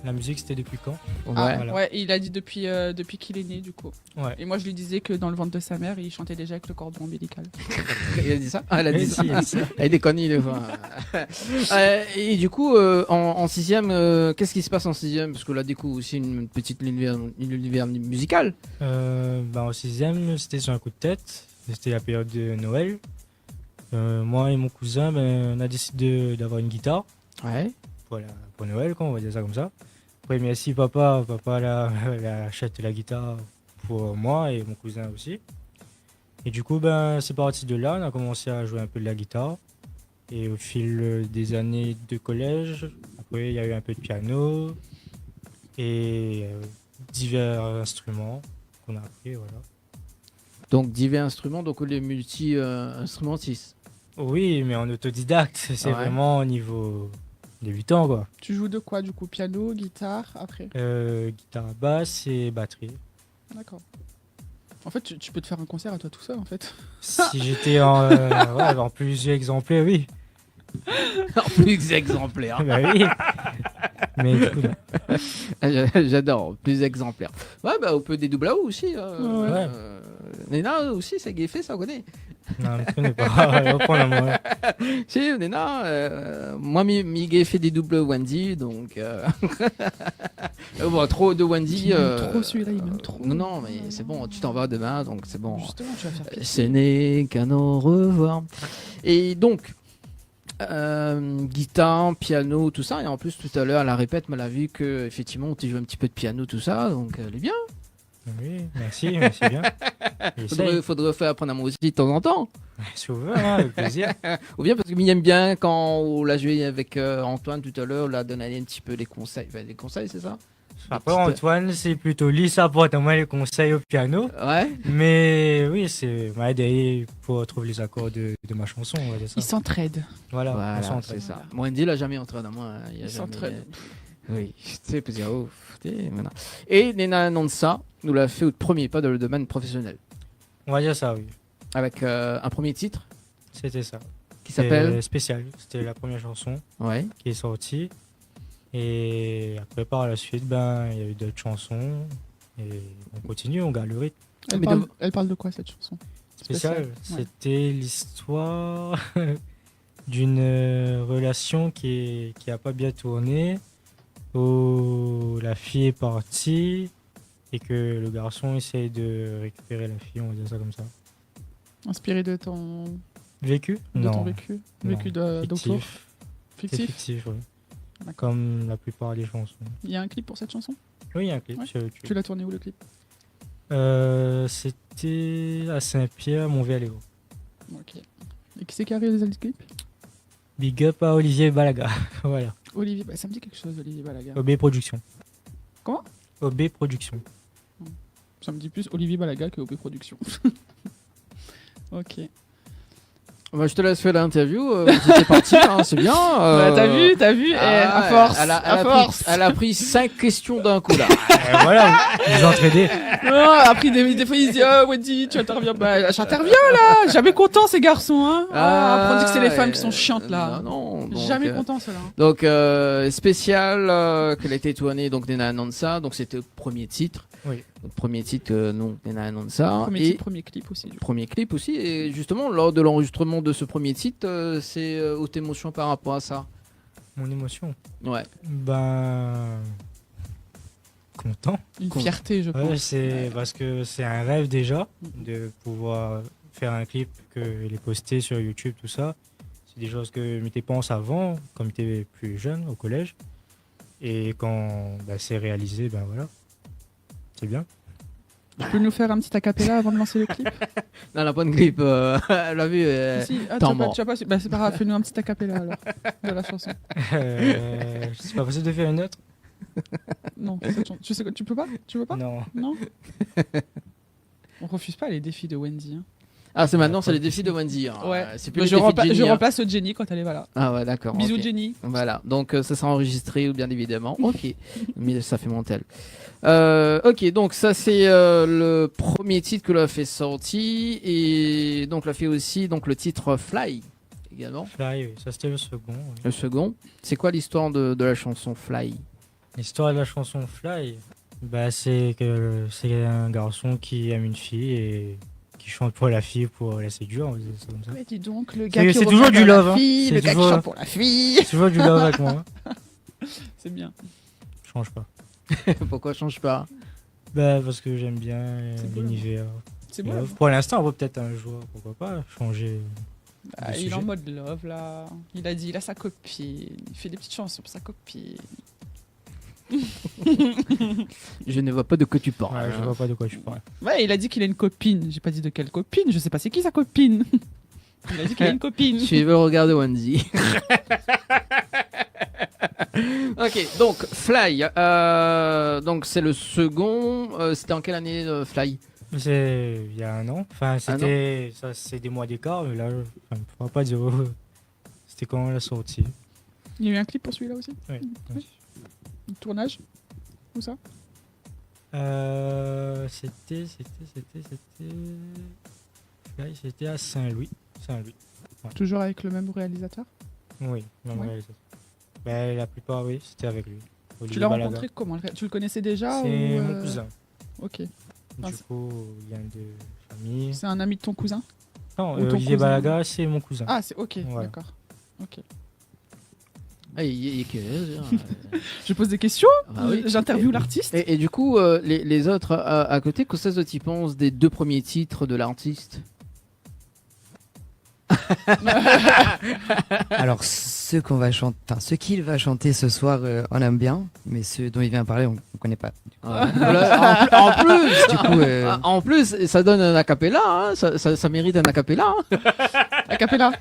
La musique, c'était depuis quand? Ouais. Voilà. Ouais, il a dit depuis qu'il est né, du coup. Ouais. Et moi, je lui disais que dans le ventre de sa mère, il chantait déjà avec le cordon ombilical. Il a dit ça? Ah, elle a dit ça. Si, si. Elle déconne, il est fois. Et du coup, en 6ème, qu'est-ce qui se passe en 6ème? Parce que là, du coup, aussi une petite univers musical. En 6ème, c'était sur un coup de tête. C'était la période de Noël. Moi et mon cousin, on a décidé d'avoir une guitare Ouais. pour Noël, quoi, on va dire ça comme ça. Après, merci papa a acheté la guitare pour moi et mon cousin aussi. Et du coup, c'est parti de là, on a commencé à jouer un peu de la guitare. Et au fil des années de collège, après il y a eu un peu de piano et divers instruments qu'on a appris, voilà. Donc, divers instruments, donc les multi-instrumentistes. Oui, mais en autodidacte, c'est Ouais. vraiment au niveau débutant, quoi. Tu joues de quoi, du coup? Piano, guitare, après? Guitare, basse et batterie. D'accord. En fait, tu peux te faire un concert à toi tout seul, en fait. Si j'étais en plusieurs exemplaires, oui. En plus exemplaire. Bah oui. Mais du coup, non. J'adore, plus exemplaire. Ouais, on peut des double A aussi. Ouais. Nena aussi, c'est fait, ça on connaît. Non, je ne connais pas. Reprends moi. Si, Nena, moi, Miguel fait des doubles Wendy, donc. Bon, trop de Wendy. Il m'aime trop celui-là, il m'aime trop. Non, mais c'est bon, tu t'en vas demain, donc c'est bon. Justement, tu vas faire pitié. Ce n'est qu'un au revoir. Et donc, guitare, piano, tout ça. Et en plus, tout à l'heure, à la répète, elle a vu que effectivement, tu joues un petit peu de piano, tout ça. Donc, elle est bien. Oui, merci bien. Faudrait faire apprendre à moi aussi de temps en temps. Si vous voulez, hein, avec plaisir. Ou bien parce que m'aime bien quand on l'a joué avec Antoine tout à l'heure, on l'a donné un petit peu des conseils. Enfin, des conseils, c'est ça? Après, Antoine, c'est plutôt lui, ça apporte moi les conseils au piano. Ouais. Mais oui, c'est m'a aidé pour trouver les accords de ma chanson, on va dire ça. Ils s'entraident. Voilà, on Voilà, s'entraide. c'est ça. Wendy l'a jamais entraîné à moi. Hein. Il y a Ils jamais... s'entraident. Oui, c'est plaisir. Oh, maintenant. Et Nena Nansa nous l'a fait au premier pas dans le domaine professionnel. On va dire ça, oui. avec un premier titre C'était ça. qui s'appelle. Spécial. C'était la première chanson Ouais. qui est sortie. Et après, par la suite, ben, il y a eu d'autres chansons. Et on continue, on garde le rythme. Mais Elle parle de quoi cette chanson? Spécial, Spécial, ouais. c'était l'histoire d'une relation qui a pas bien tourné, où la fille est partie et que le garçon essaye de récupérer la fille, on va dire ça comme ça. Inspiré de ton Vécu? ton vécu, Non. vécu d'auteur. Fictif. C'est Fictif. fictif, oui. D'accord. Comme la plupart des chansons. Il y a un clip pour cette chanson? Oui, il y a un clip Ouais. sur YouTube. Tu l'as tourné où le clip? C'était à Saint-Pierre, Montvéléo. Ok. Et qui c'est qui a réalisé le clip? Big up à Olivier Balaga. Voilà. Olivier, ça me dit quelque chose, Olivier Balaga. OB Production. Comment? OB Production. Ça me dit plus Olivier Balaga que OP Productions. Ok. Bah, je te laisse faire l'interview. C'était parti, hein, c'est bien. T'as vu, à force, à force. Elle a pris 5 questions d'un coup là. Et voilà, vous entraidez. Non, après des fois il se dit Wendy, tu interviens. Bah j'interviens là. Jamais content ces garçons, hein. Après on dit que c'est les femmes qui sont chiantes là. Non, donc, Jamais content ceux-là. Donc spécial qu'elle a été tournée donc Nena Anonsa, donc c'était le premier titre. Oui. Le premier titre non Nena Anonsa Premier et titre, premier clip aussi. Du coup. premier clip aussi et justement lors de l'enregistrement de ce premier titre c'est haute émotion par rapport à ça. Mon émotion. Ouais. Ben. Content. Une fierté, je Ouais, pense. c'est parce que c'est un rêve déjà de pouvoir faire un clip que les poster sur YouTube, tout ça. C'est des choses que je m'étais pensé avant, quand j'étais plus jeune au collège. Et quand c'est réalisé, ben voilà. C'est bien. Tu peux nous faire un petit acapella avant de lancer le clip? Non, la bonne clip, elle l'a vu. Si, temps mort. tu as pas su. Bah c'est pas grave, fais-nous un petit acapella alors de la chanson. C'est pas possible de faire une autre? Non, cette chanson. Tu sais quoi, tu peux pas? Tu veux pas? Non. Non. On refuse pas les défis de Wendy. Hein. Ah, c'est maintenant, c'est les défis de Wendy. Hein. Ouais. C'est plus Bah, les défis de Jenny, je hein. remplace Jenny quand elle est là. Ah ouais, d'accord. Bisous ok. Jenny. Voilà, donc ça sera enregistré bien évidemment. Ok, mais ça fait mon tel. Ok, donc ça c'est le premier titre que l'on a fait sorti et donc l'a fait aussi donc le titre Fly également. Fly, oui. Ça c'était le second. Oui. Le second, c'est quoi l'histoire de la chanson Fly? L'histoire de la chanson Fly, c'est que c'est un garçon qui aime une fille et qui chante pour la fille pour la séduire, on va dire ça comme ça. Mais dis donc, le C'est- gars qui c'est toujours regarde du la love, hein. fille, C'est le gars qui toujours- chante pour la fille. C'est toujours du love avec moi. Hein. C'est bien. Je change pas. Pourquoi change pas? Parce que j'aime bien C'est beau, l'univers. C'est bon. Love. Pour l'instant, on va peut-être un jour, pourquoi pas, changer. Ah, de il est en sujet. mode love là. Il a dit, il a sa copine. Il fait des petites chansons pour sa copine. Je ne vois pas de quoi tu parles. Ouais, je vois pas de quoi tu parles. Ouais, il a dit qu'il a une copine. J'ai pas dit de quelle copine. Je sais pas c'est qui sa copine. Il a dit qu'il a une copine. Tu veux regarder Wendy. Ok, donc Fly, donc c'est le second. C'était en quelle année Fly? C'est il y a un an. Enfin, c'était ça, c'est des mois d'écart. Mais là, on ne pourra pas dire. C'était quand la sortie. Il y a eu un clip pour celui-là aussi. Oui. Oui. Un tournage. Où ça? C'était Fly, c'était à Saint-Louis. Saint-Louis. Toujours avec le même réalisateur. Oui, même Ouais. réalisateur. La plupart, oui, c'était avec lui. Tu Olivier l'as Balaga. rencontré comment? Tu le connaissais déjà C'est ou, mon cousin. Ok. Du Ah, c'est- coup, il y a de famille. C'est un ami de ton cousin? Non, ou ton Olivier cousin. Balaga, c'est mon cousin. Ah, c'est ok. Voilà. D'accord. Ok. Ah, il est quelle heure, Je pose des questions. Ah oui. J'interviewe l'artiste. Et du coup, les autres à côté, qu'est-ce que tu penses des deux premiers titres de l'artiste? Alors, ceux qu'on va chanter, enfin, ceux qu'il va chanter ce soir, on aime bien, mais ceux dont il vient parler, on connaît pas. Voilà, en plus, Du coup, en plus, ça donne un acapella, hein, ça mérite un acapella. Hein. Acapella.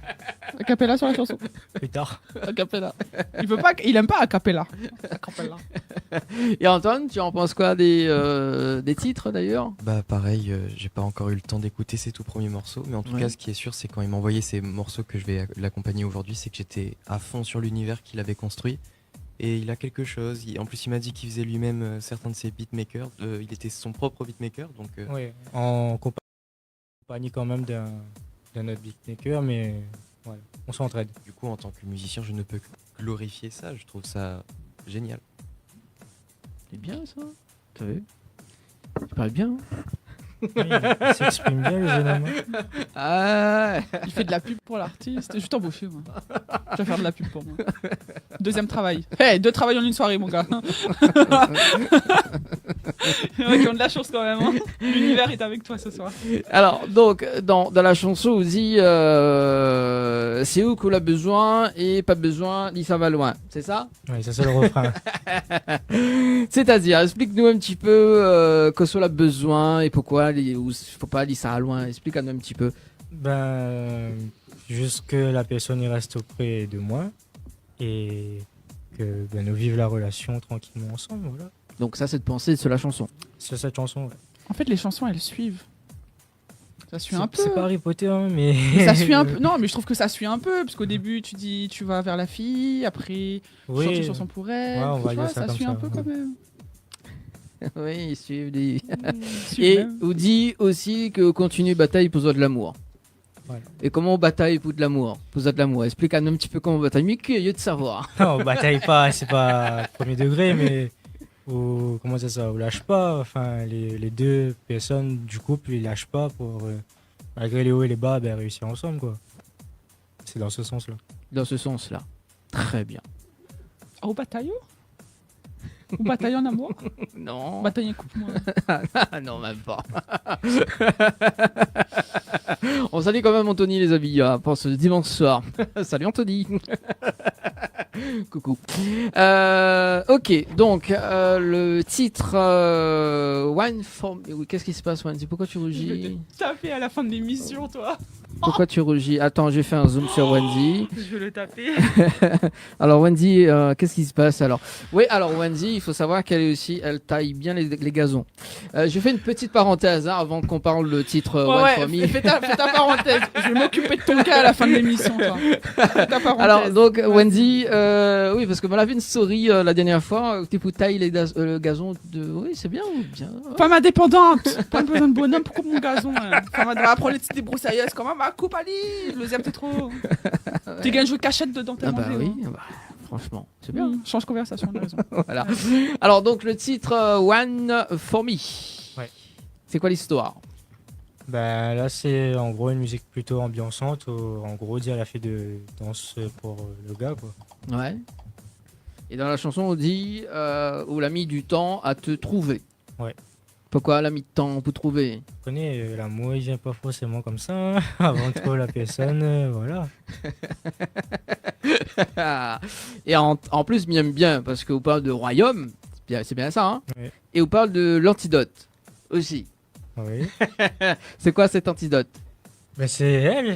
Acapella sur la chanson. Plus tard. Acapella. Il aime pas acapella. Acapella. Et Antoine, tu en penses quoi des titres d'ailleurs? Bah pareil, j'ai pas encore eu le temps d'écouter ses tout premiers morceaux, mais en tout Ouais. cas ce qui est sûr c'est quand il m'a envoyé ces morceaux que je vais l'accompagner aujourd'hui, c'est que j'étais à fond sur l'univers qu'il avait construit et il a quelque chose, en plus il m'a dit qu'il faisait lui-même certains de ses beatmakers, il était son propre beatmaker donc Oui, en comparaison compagnie quand même d'un autre beatmaker, mais voilà, on s'entraide. Du coup, en tant que musicien, je ne peux que glorifier ça. Je trouve ça génial. C'est bien ça. Tu vu? Tu parles bien. Hein. Oui, il s'exprime bien, le jeune homme. Ah. Il fait de la pub pour l'artiste. Je vais t'embaucher, moi. Je vais faire de la pub pour moi. Deuxième travail. Hey, 2 travails en une soirée, mon gars. Il y en a qui ont de la chance quand même. Hein. L'univers est avec toi ce soir. Alors, donc, dans la chanson, on dit c'est où qu'on a besoin et pas besoin, dit ça va loin. C'est ça? Oui, ça c'est le refrain. C'est-à-dire, explique-nous un petit peu que soit a besoin et pourquoi il faut pas dire ça à loin. Explique-nous un petit peu. Ben, juste que la personne y reste auprès de moi et que ben, nous vivons la relation tranquillement ensemble. Voilà. Donc ça, c'est de penser sur la chanson. C'est cette chanson. Ouais. En fait, les chansons, elles suivent. Ça suit un peu. C'est pas Harry Potter, hein, mais. Ça suit un peu. Non, mais je trouve que ça suit un peu, parce qu'au début, tu dis tu vas vers la fille, après, tu chantes une chanson pour elle. Ouais, on va Tu dire vois, ça comme suit ça, un peu ouais. quand même. Oui, ils suivent des... Suit Et même. on dit aussi que continue bataille pour de l'amour. Voilà. Et comment on bataille pour de l'amour? Pour de l'amour. Explique-nous un petit peu comment on bataille. Mais curieux de savoir. Non, on bataille pas, c'est pas premier degré, mais comment c'est ça, on lâche pas. Enfin, les deux personnes du couple, ils lâchent pas pour, malgré les hauts et les bas, ben, réussir ensemble, quoi. C'est dans ce sens-là. Dans ce sens-là. Très bien. Au bataillon? Ou bataille en amour? Non. Bataille coupe-moi. Non, même pas. On salue quand même Anthony, les amis, pour ce dimanche soir. Salut Anthony. Coucou. Ok, donc le titre One for Me. Oui, qu'est-ce qui se passe, Wendy? Pourquoi tu rougis? Taper à la fin de l'émission, toi. Pourquoi tu rougis? Attends, j'ai fait un zoom sur Wendy. Je vais le taper. Alors Wendy, qu'est-ce qui se passe alors? Oui, alors Wendy, il faut savoir qu'elle est aussi, elle taille bien les gazons. Je fais une petite parenthèse hein, avant qu'on parle le titre One for Me. Fais ta parenthèse. Je vais m'occuper de ton cas à la fin de l'émission, toi. Fais ta parenthèse. Alors donc Wendy, oui parce que on a vu une story la dernière fois, tu tailles le gazon de, oui c'est bien ou bien. Femme indépendante. Pas besoin de bonhomme pour couper mon gazon. Hein. Femme doit apprendre les petites débroussailleuses. Comment ma coupe Ali? Le deuxième t'es trop. T'es gagné jouer cachette dedans Ah tellement. bah oui, bah, franchement, c'est bien. Change conversation, on a raison. Voilà. Alors donc le titre One for Me. Ouais. C'est quoi l'histoire? Ben, là, c'est en gros une musique plutôt ambiançante. En gros, dire la fille de danse pour le gars, quoi. Ouais. Et dans la chanson on dit où elle a mis du temps à te trouver. Ouais. Pourquoi elle a mis de temps pour trouver? Vous connaissez, l'amour, il vient pas forcément comme ça. Hein. Avant de trouver la personne, voilà. Et en plus, m'aime bien parce qu'on parle de royaume, c'est bien ça, hein. Ouais. Et on parle de l'antidote aussi. Oui. C'est quoi cet antidote? Ben, c'est elle,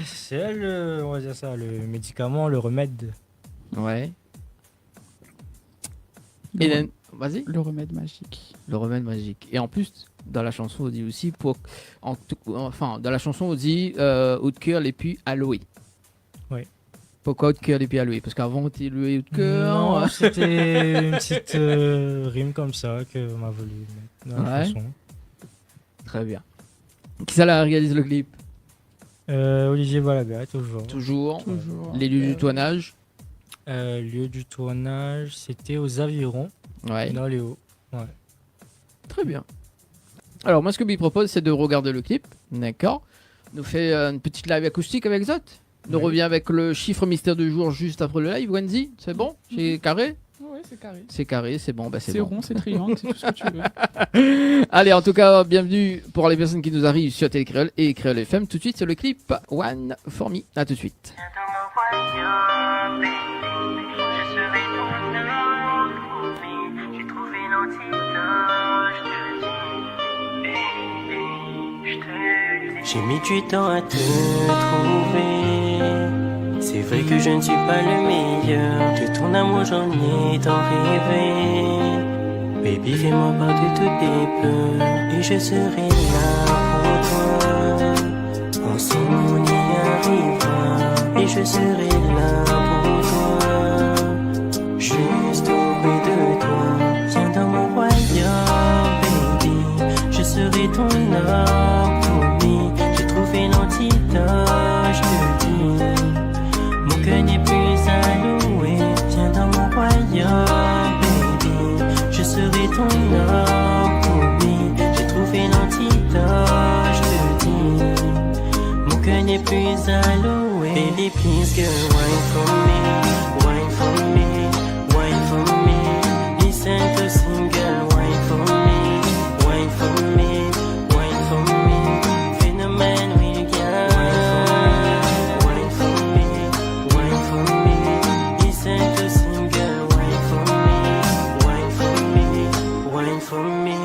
on va dire ça, le médicament, le remède. Ouais. Et then, vas-y. Le remède magique. Le remède magique. Et en plus, dans la chanson, on dit aussi dans la chanson, on dit haut de cœur, les puis aloe. Oui. Pourquoi haut de cœur, les puis aloe? Parce qu'avant, on était le haut de cœur. Non, c'était une petite rime comme ça que m'a voulu mettre dans la Ouais. chanson. Très bien. Qui ça réalise le clip? Olivier Balaga, toujours. Toujours. Toujours. Les lieux du tournage. Lieu du tournage, c'était aux Avirons, Ouais. dans les Hauts. Très bien. Alors, moi, ce que je propose, c'est de regarder le clip. D'accord. Nous fait une petite live acoustique avec Zot. Nous Oui. revient avec le chiffre mystère du jour juste après le live. Wendy, c'est bon? C'est carré? Oui, c'est carré. C'est carré, c'est bon. Bah, C'est bon. rond, c'est triangle, c'est tout ce que tu veux. Allez, en tout cas, bienvenue pour les personnes qui nous arrivent sur Télécréole et Créole FM. Tout de suite, c'est le clip One for Me. À tout de suite. J'ai mis du temps à te trouver. C'est vrai que je ne suis pas le meilleur. De ton amour, j'en ai tant rêvé. Baby, fais-moi part de toutes tes peurs. Et je serai là pour toi. Ensemble, on y arrivera. Et je serai là pour toi. Juste auprès de toi. Viens dans mon royaume, baby. Je serai ton homme. J'ai trouvé serai ton homme, promis. J'ai trouvé l'antidote, je te dis. Mon cœur n'est plus alloué. Baby, please, girl, wine for me, wine for me, wine for me. Listen to sing, girl, wine for me, wine for me, wine for me. Phénomène, oui, girl. Wine for me, wine for me. Listen to sing, girl, wine for me, wine for me, wine for me.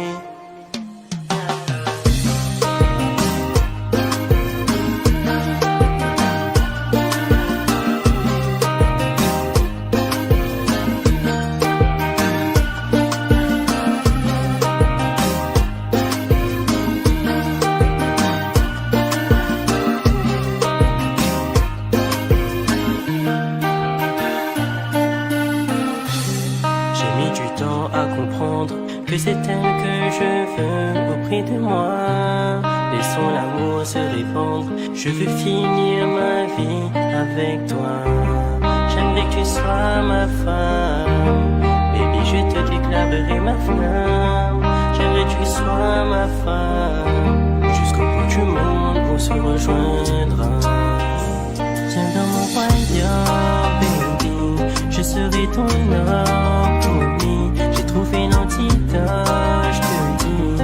Que c'est elle que je veux auprès de moi. Laissons l'amour se répandre. Je veux finir ma vie avec toi. J'aimerais que tu sois ma femme. Baby, je te déclarerai ma flamme. J'aimerais que tu sois ma femme. Jusqu'au bout du monde, on se rejoindra. Viens dans mon royaume, baby. Je serai ton homme, promis. J'ai trouvé l'antidote, je te dis.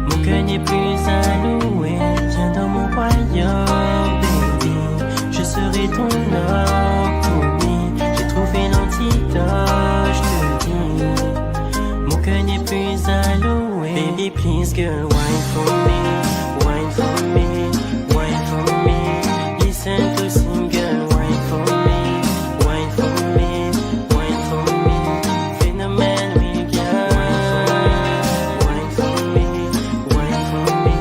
Mon cœur n'est plus alloué. Viens dans mon royaume, baby. Je serai ton homme, promis. J'ai trouvé l'antidote, je te dis. Mon cœur n'est plus alloué. Baby, please, girl, wine for me, wine for me, wine for me. Listen to sing, girl, wine for me, wine for me, wine for me. Phénomène, oui, girl. Wine for me, wine for me.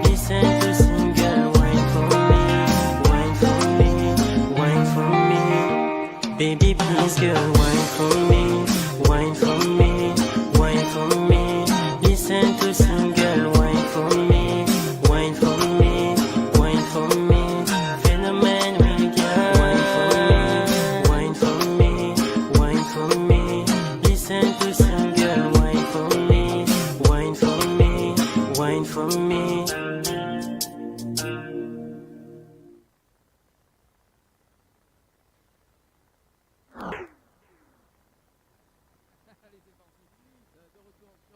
Listen to sing, girl, wine for me, wine for me, wine for me. Baby, please, girl, wine for me, wine for me, wine for me. Listen to sing, girl, wine for me, wine for me, wine for me. Phénomène, oui, girl. Wine for me, wine for me. Listen to sing, girl, wine for me, wine for me, wine for me.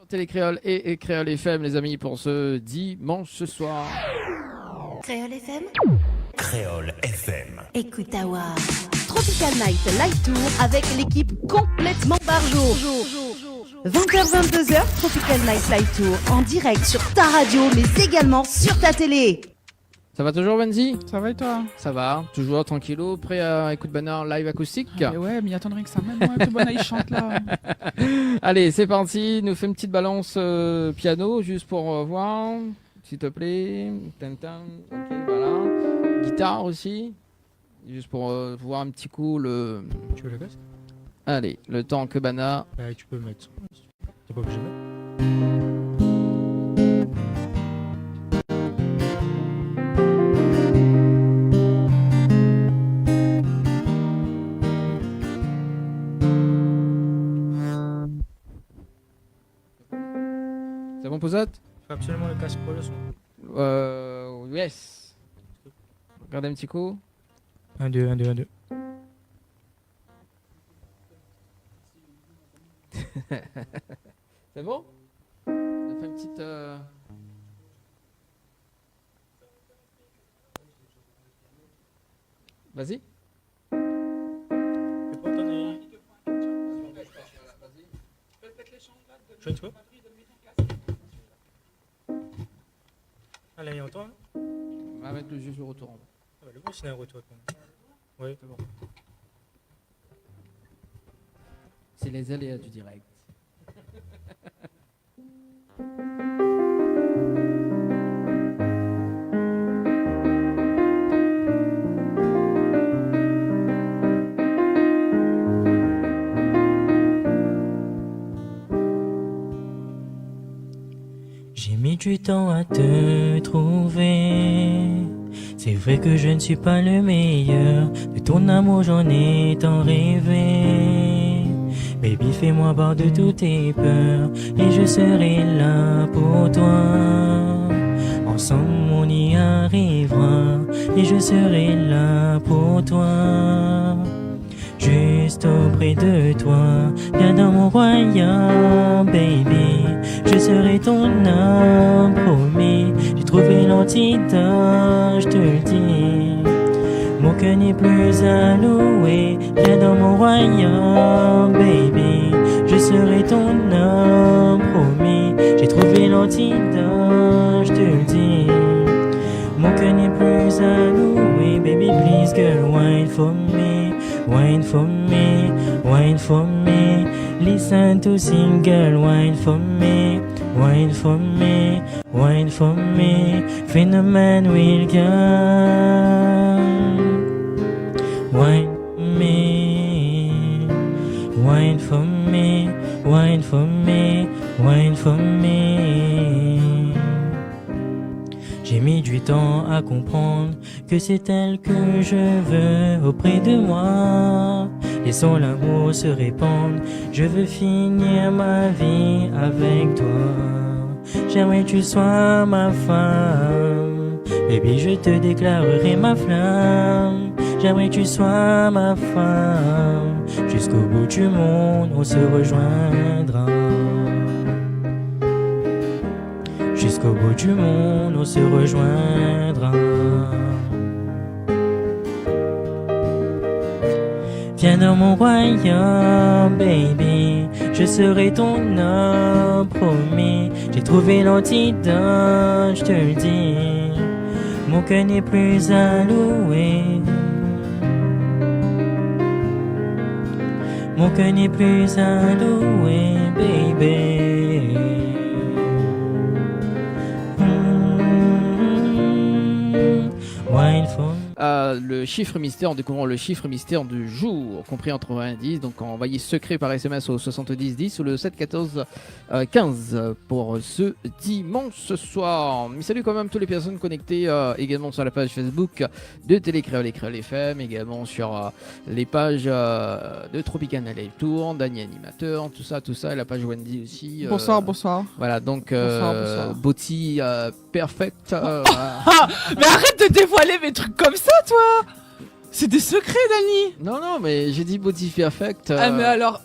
Télé Créole et Créole FM, les amis, pour ce dimanche ce soir. Créole FM, Créole FM. écoute Awa. Tropical Night Live Tour avec l'équipe complètement barjo. 20h-22h, Tropical Night Live Tour en direct sur ta radio mais également sur ta télé. Ça va toujours, Benzi? Ça va et toi? Ça va, toujours tranquillo, prêt à Écoute Banner live acoustique. Ah, mais ouais, mais il attendrait que ça. Même moi, tout bon, il chante là. Allez, c'est parti, nous fait une petite balance piano, juste pour voir, s'il te plaît. Tintin, ok, voilà. Guitare aussi, juste pour voir un petit coup le... Tu veux le casque? Allez, le temps que Bana... Bah, tu peux le mettre. T'es pas obligé de mettre. C'est bon, Posate? Faut absolument le casque pour le son. Yes. Regardez un petit coup. 1, 2, 1, 2, 1, 2. C'est bon? On fait une petite... Vas-y. Fais pas entendre. Je te vois. Ah là, il entend là? On va mettre le jeu sur retour. Ah bah, le bon, c'est un retour quand même. Ouais, c'est bon. C'est les aléas du direct. J'ai mis du temps à te trouver. C'est vrai que je ne suis pas le meilleur. De ton amour j'en ai tant rêvé. Baby, fais-moi part de toutes tes peurs et je serai là pour toi. Ensemble, on y arrivera et je serai là pour toi. Juste auprès de toi, viens dans mon royaume, baby. Je serai ton homme promis. J'ai trouvé l'antidote, je te le dis. Mon cœur n'est plus à louer. Viens dans mon royaume, baby. Je serai ton homme promis. J'ai trouvé l'antidote, je te le dis. Mon cœur n'est plus à louer. Baby, please, girl, wine for me. Wine for me, wine for me. Listen to sing, girl, wine for me. Wine for me, wine for me. Phenomen will come. Wine me, wine for me, wine for me, wine for me. J'ai mis du temps à comprendre que c'est elle que je veux auprès de moi. Laissons l'amour se répandre, je veux finir ma vie avec toi. J'aimerais que tu sois ma femme, baby, je te déclarerai ma flamme. J'aimerais que tu sois ma femme, jusqu'au bout du monde on se rejoindra. Jusqu'au bout du monde on se rejoindra. Viens dans mon royaume, baby. Je serai ton homme promis. J'ai trouvé l'antidote, je te le dis. Mon cœur n'est plus à louer. Mon cœur n'est plus à louer, baby. Wine for le chiffre mystère, en découvrant le chiffre mystère du jour, compris entre 1 et 10. Donc envoyez secret par SMS au 70 10 ou le 7 14 15 pour ce dimanche soir. Mais salut quand même toutes les personnes connectées également sur la page Facebook de Télé Créole et Créole FM, également sur les pages de Tropicana Live Tour, Dany Animateur, tout ça, et la page Wendy aussi. Bonsoir, bonsoir. Voilà, donc Bonsoir. Botti Perfect. Mais arrête de dévoiler mes trucs comme ça, toi. C'est des secrets, Dany. Non, mais j'ai dit Botti Perfect. Ah, mais alors,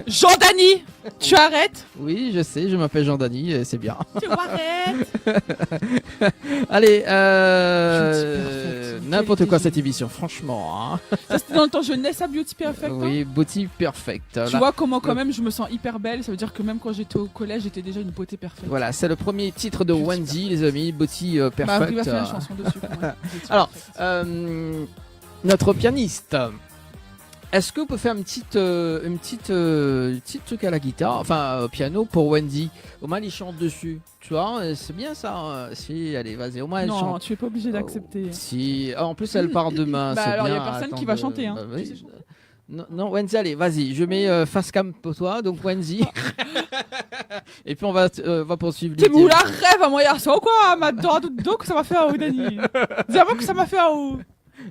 Jean-Dany, tu arrêtes. Oui, je sais, je m'appelle Jean-Dany, et c'est bien. Tu arrêtes. Allez, n'importe quoi cette émission, franchement. Hein. Ça, c'était dans ton jeunesse à Beauty Perfect. Oui, Botti Perfect. Tu vois comment quand même je me sens hyper belle. Ça veut dire que même quand j'étais au collège, j'étais déjà une beauté parfaite. Voilà, c'est le premier titre de Wendy, les amis, Botti Perfect. Bah, il va faire une chanson dessus. Pour moi. Alors, notre pianiste. Est-ce que vous pouvez faire une petite truc à la guitare, enfin au piano pour Wendy? Au moins il chante dessus, tu vois, c'est bien ça. Si, allez, vas-y, au moins elle chante. Non, tu es pas obligé d'accepter. Si, en plus elle part demain, Bah c'est alors, bien. y a personne qui va chanter, hein. Bah, oui. Non, Wendy, allez, vas-y, je mets face cam pour toi, donc Wendy. Et puis on va poursuivre. T'es mou la rêve à moi hier soir ou quoi? Donc ça m'a fait un ou Dany. Dis-moi que ça m'a fait un ou.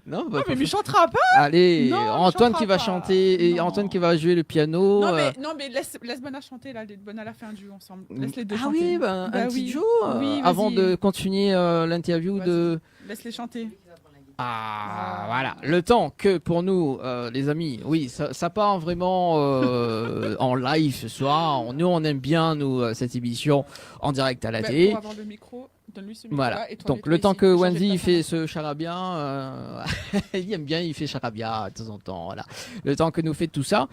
Non, mais il chantera pas. Allez, Non, Antoine qui va pas. chanter et Non. Antoine qui va jouer le piano. Non mais laisse Bona chanter là, Bona a fait un duo ensemble. Laisse les deux Ah chanter. oui, un petit duo Oui, avant vas-y. de continuer l'interview de. Laisse-les chanter. Ah, voilà. Le temps que pour nous, les amis, oui, ça part vraiment en live ce soir. Nous, on aime bien cette émission en direct à la télé. Pour avoir le micro, donne-lui ce micro. Voilà. Et toi, Donc mets-toi le temps ici. que Changer de Wendy place. fait ce charabia, il aime bien, il fait charabia de temps en temps. Voilà. Le temps que nous fait tout ça.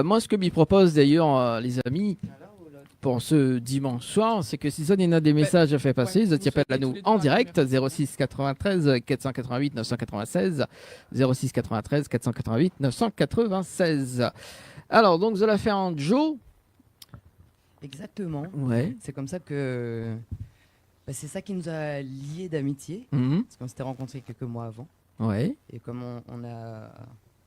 Moi, ce que m'y propose d'ailleurs, les amis, pour ce dimanche soir, c'est que si ça, il y en a des messages à faire passer, ils appellent à nous en direct 06 93 488 996 06 93 488 996. Alors donc vous allez faire un Joe. Exactement. Ouais. C'est comme ça que c'est ça qui nous a liés d'amitié, Mhm. parce qu'on s'était rencontrés quelques mois avant. Ouais. Et comme on a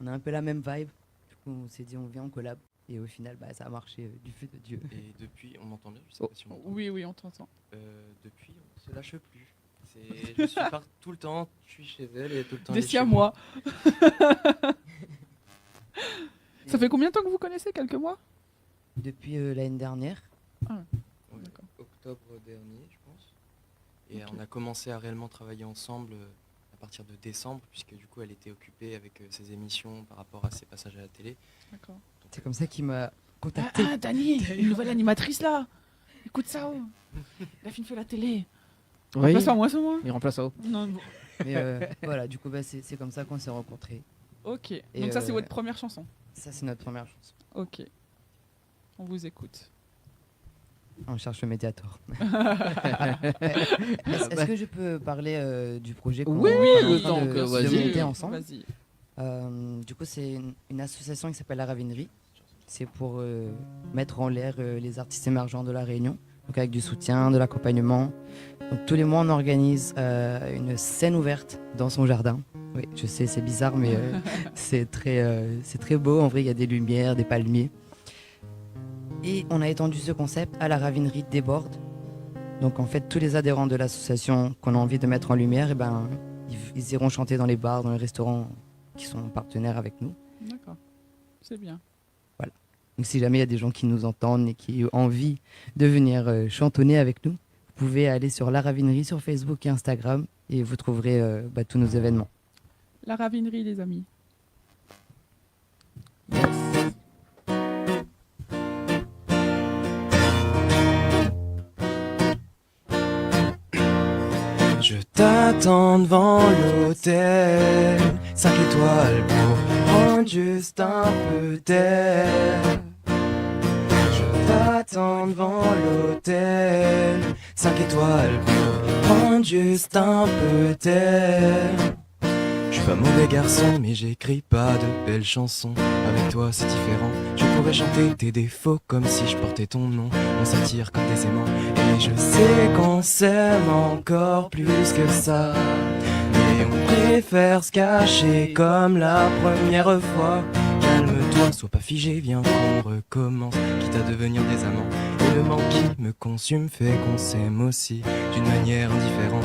un peu la même vibe, du coup on s'est dit on vient en collab. Et au final, ça a marché du feu de Dieu. Et depuis, on m'entend bien? Je sais pas si on m'entend. Oui, on t'entend. Depuis, on se lâche plus. Je suis tout le temps, je suis chez elle et tout le temps. Des à moi. Ça fait combien de temps que vous connaissez? Quelques mois? Depuis l'année dernière. Ah, Ouais, d'accord. octobre dernier, je pense. Et Ok. on a commencé à réellement travailler ensemble à partir de décembre, puisque du coup elle était occupée avec ses émissions par rapport à ses passages à la télé. D'accord. C'est comme ça qu'il m'a contacté. Ah, Dani, une nouvelle animatrice là. Écoute ça, oh. La fille fait la télé. Oui, Passe à moi, c'est moi. il remplace ça. Non, bon. Mais voilà, du coup, c'est comme ça qu'on s'est rencontrés. Ok. Et, Donc ça, c'est votre première chanson. Ça, c'est notre première chanson. Ok. On vous écoute. On cherche le médiator. Est-ce que je peux parler du projet qu'on Oui, est en le train temps de- que- de vas-y. monter ensemble? Vas-y. Du coup, c'est une association qui s'appelle La Ravinerie. C'est pour mettre en l'air les artistes émergents de La Réunion. Donc avec du soutien, de l'accompagnement. Donc tous les mois, on organise une scène ouverte dans son jardin. Oui, je sais, c'est bizarre, mais c'est très beau. En vrai, il y a des lumières, des palmiers. Et on a étendu ce concept à la ravinerie des Bordes. Donc en fait, tous les adhérents de l'association qu'on a envie de mettre en lumière, eh ben, ils iront chanter dans les bars, dans les restaurants qui sont partenaires avec nous. D'accord. C'est bien. Donc si jamais il y a des gens qui nous entendent et qui ont envie de venir chantonner avec nous, vous pouvez aller sur La Ravinerie sur Facebook et Instagram et vous trouverez tous nos événements. La ravinerie, les amis. Je t'attends devant l'hôtel, 5 étoiles pour prendre juste un peu d'air. Je t'attends devant l'hôtel, 5 étoiles pour prendre juste un peu d'air. Je suis pas mauvais garçon, mais j'écris pas de belles chansons. Avec toi c'est différent, je pourrais chanter tes défauts comme si je portais ton nom. On s'attire comme des aimants, et je sais qu'on s'aime encore plus que ça. Mais on préfère se cacher comme la première fois. Calme-toi, sois pas figé, viens qu'on recommence. Quitte à devenir des amants, et le manque qui me consume fait qu'on s'aime aussi d'une manière indifférente.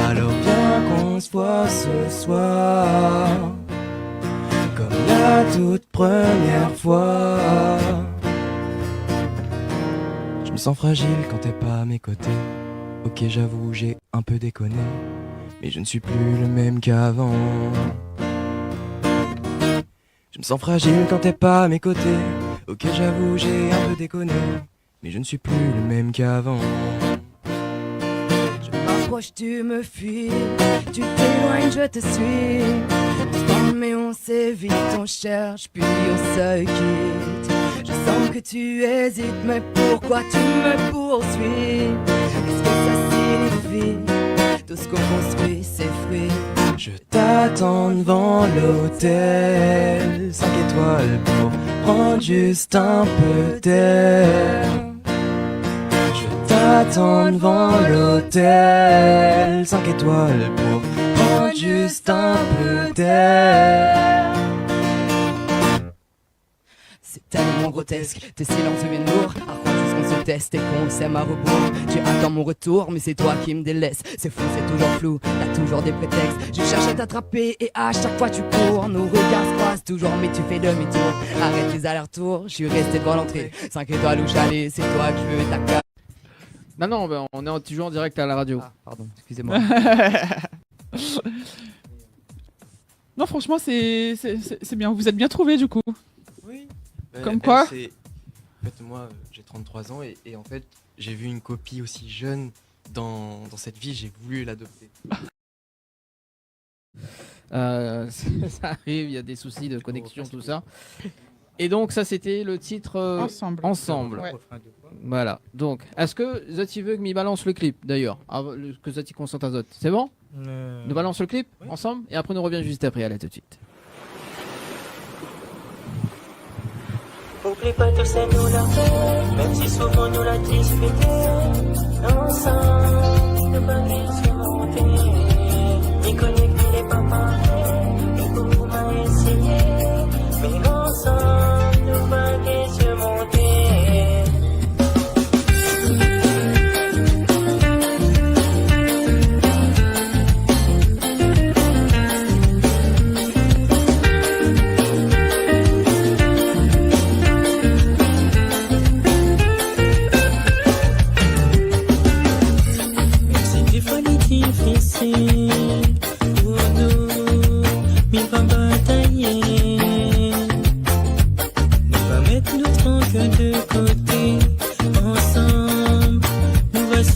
Alors viens qu'on se voit ce soir, comme la toute première fois. Je me sens fragile quand t'es pas à mes côtés. Ok, j'avoue, j'ai un peu déconné, mais je ne suis plus le même qu'avant. Je me sens fragile quand t'es pas à mes côtés. Ok, j'avoue, j'ai un peu déconné, mais je ne suis plus le même qu'avant. Je m'approche, tu me fuis, tu t'éloignes, je te suis. On se parle mais on s'évite, on cherche puis on se quitte. Je sens que tu hésites, mais pourquoi tu me poursuis? Qu'est-ce que ça signifie? Tout ce qu'on construit s'effrite. Je t'attends devant l'hôtel, 5 étoiles pour prendre juste un peu d'air. Je t'attends devant l'hôtel, 5 étoiles pour prendre juste un peu d'air. C'est tellement grotesque, tes silences deviennent lourds. À croire juste qu'on se teste et qu'on s'aime à rebours. Tu attends mon retour, mais c'est toi qui me délaisse. C'est fou, c'est toujours flou, t'as toujours des prétextes. Je cherche à t'attraper et à chaque fois tu cours. Nos regards se croisent toujours, mais tu fais demi-tour. Arrête les allers-retours, je suis resté devant l'entrée. 5 étoiles où j'allais, c'est toi que je veux ta carte. Non, non, ben, on est toujours en direct à la radio. Ah, pardon, excusez-moi. Non, franchement, c'est bien. Vous êtes bien trouvés du coup. Oui. Comme quoi En fait, moi, j'ai 33 ans et en fait, j'ai vu une copie aussi jeune dans cette vie, j'ai voulu l'adopter. Ça arrive, il y a des soucis de connexion, tout ça. Et donc, ça, c'était le titre Ensemble. Ouais. Voilà. Donc, est-ce que Zoti veut que m'y balance le clip d'ailleurs que Zoti consente à Zot. C'est bon? Nous balance le clip ensemble et après, nous revient juste après. Allez, tout de suite. Oublie pas tout ça nous l'a fait, même si souvent nous l'a disputé. Ensemble, ne pas les surmonter, ni connecter les papas, ni beaucoup m'a essayé. Mais ensemble, nous va les surmonter.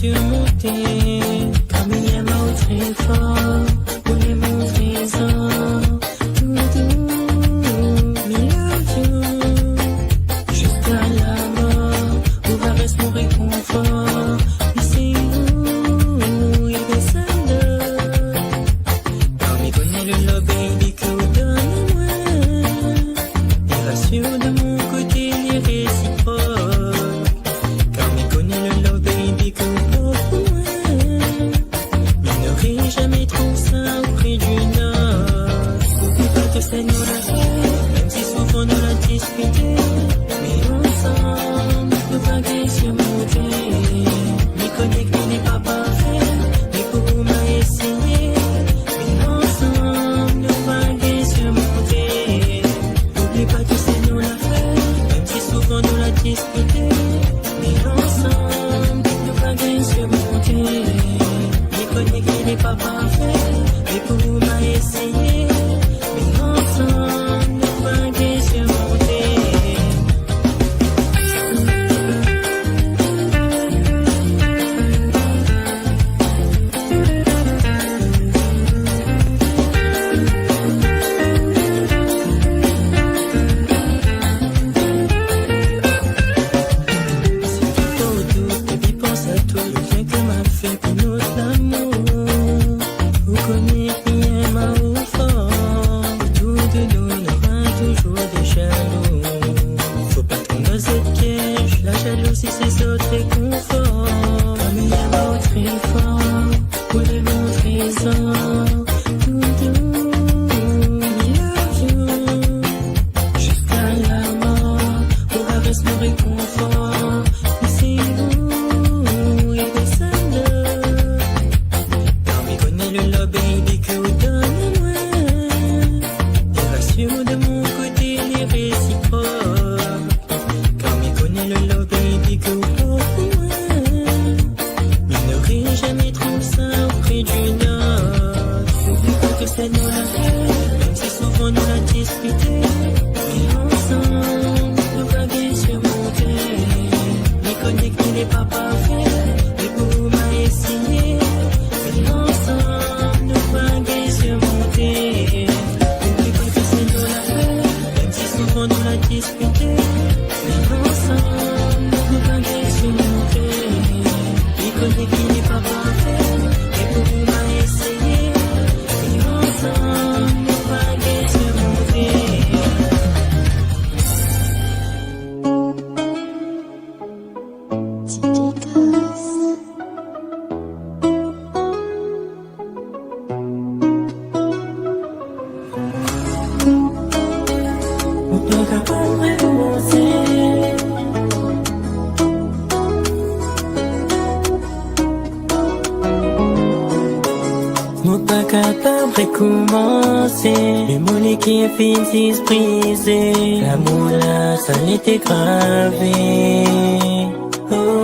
surmonter. Car il y a ma très fort pour les bons trésors. Tout doux, me love you. Jusqu'à la mort, où va rester mon réconfort. Mais c'est où, il est seul. Car il connaît le love baby que vous donnez-moi. Et rassure de mon côté les réciproques. Car il connaît le love baby que vous pour moi. Il n'aurait jamais trop ça auprès du nord. Oublie pas que c'est nous la fait, même si souvent nous la disputé. Mais ensemble, nous vaguer surmonter. M'y connecter n'est pas parfait, mais pour vous m'a essayé. Mais ensemble, nous vaguer surmonter. Oublie pas que c'est nous la fait, même si souvent nous la disputé. Mais ensemble, nous vaguer surmonter. M'y connecter n'est pas parfait, mais pour vous m'a essayé. Mais ensemble, nous vaguer surmonter. Baby, pense à tout le bien que m'a fait pour notre amour. Vous connaissez bien ma au fort. Autour de nous, n'aura toujours des jaloux. Faut pas tomber dans cette piège. La jalousie, c'est ce réconfort. Mais y'a ma très fort pour les bons trésors. Tout doux, we love you. Jusqu'à la mort, pour rester mon réconfort. Mais c'est où, il est seul. Car il connaît le love baby que vous donnez-moi. Et rassure de mon côté les réciproques. Car il connaît le love baby que vous pour moi. Il n'aurait jamais trop ça auprès du nord. Oublie pas que c'est nous la fait, même si souvent nous la disputé. Mais ensemble, nous vaguer surmonter. Les connecter n'est pas parfait, mais pour vous m'a essayé. Mais ensemble, nous vaguer surmonter. Oublie pas que c'est nous la fait, même si souvent nous la disputé. Mais ensemble, nous vaguer surmonter. Les connecter n'est pas parfait, mais pour vous m'a essayé. Mais ensemble, nous vaguer surmonter. Mon pas capable de recommencer. Les mots qui finissent brisés. L'amour là, ça l'était gravé. Oh,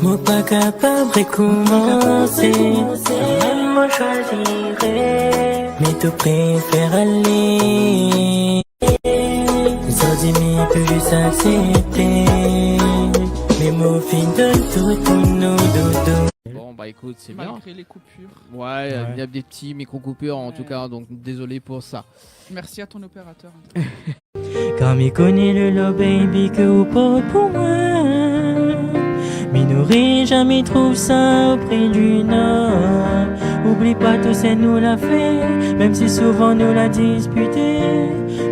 mon pas capable de recommencer. Même moi choisirais, mais tu préfères aller. Sans dire, plus juste accepter. Mais mon fin donne tout pour nous dodo. Bon, bah écoute, c'est bien. Malgré les coupures. Ouais, il y a des petits micro-coupures en tout cas, donc désolé pour ça. Merci à ton opérateur. Car m'y connaît le love baby que vous portez pour moi. Mais n'aurait jamais trouvé ça auprès du nord. Oublie pas tout c'est nous l'a fait, même si souvent nous l'a disputé.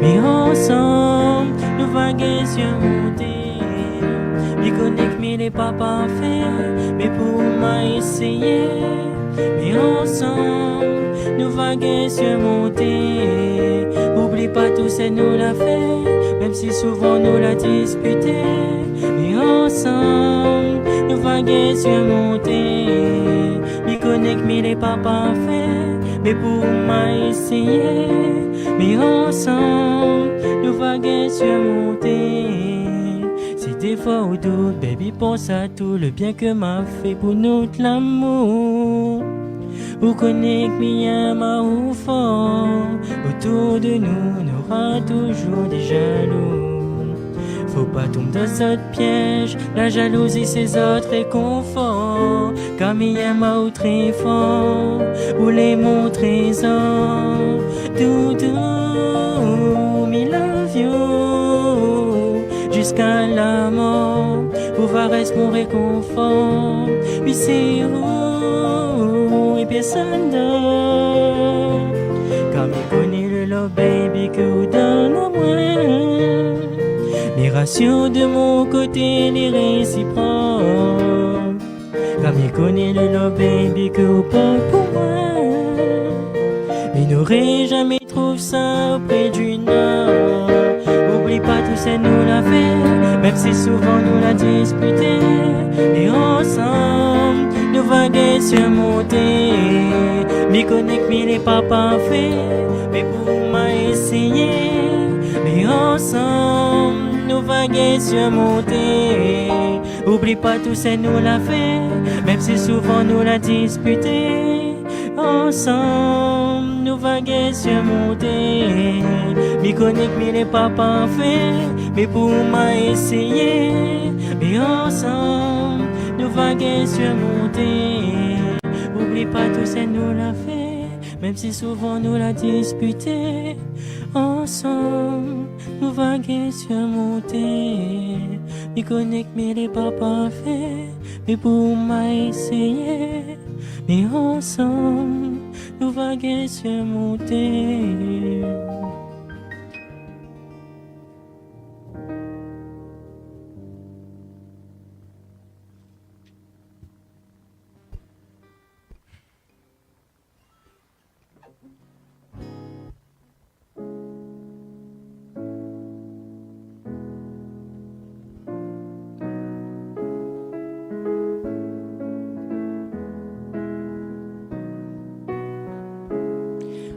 Mais ensemble, nous vaguer surmonter. M'y connaît que m'y n'est pas parfait, mais pour m'a essayé. Mais ensemble, nous vaguer surmonter. Oublie pas tout c'est nous l'a fait, même si souvent nous l'a disputé. Mais ensemble, nous vaguer surmonter. M'y connaît que m'y n'est pas parfait, mais pour m'a essayé. Mais ensemble, nous vaguer surmonter. Si des fois ou d'autres, baby, pense à tout le bien que m'a fait pour notre l'amour. Vous connaissez que m'y ma ou fort. Autour de nous, n'aura toujours des jaloux. Faut faut pas tomber dans ce piège. La jalousie, ses autres réconforts. Comme il aime à très fort, ou les mon trésor. Doudou, me love you, jusqu'à la mort. Pouvoir rester mon réconfort. Puis c'est où, et personne d'autre. Comme il connaît le love baby que vous donne à moi. Les ratios de mon côté, les réciproques. Comme il connaît le love baby que vous portez pour moi. Mais n'aurait jamais trouvé ça auprès du Nord. Oublie pas tout ça nous l'a fait, même si souvent nous l'a disputé. Et ensemble, nous vaguer surmonter. M'y connecte, mais les pas parfaits. Mais pour m'a essayé. Mais ensemble, nous vaguer surmonter. Oublie pas tout ça nous l'a fait, même si souvent nous l'a disputé. Ensemble, nous vaguer surmonter. M'y connecte, mais les pas parfaits. Mais pour m'a essayé. Mais ensemble, nous vaguer surmonter. Oublie pas tout ça nous l'a fait, même si souvent nous l'a disputé. Ensemble, nous vaguer surmonter. M'y connecte, mais les pas parfaits. Mais pour m'a essayé. Mais ensemble, nous vaguer surmonter.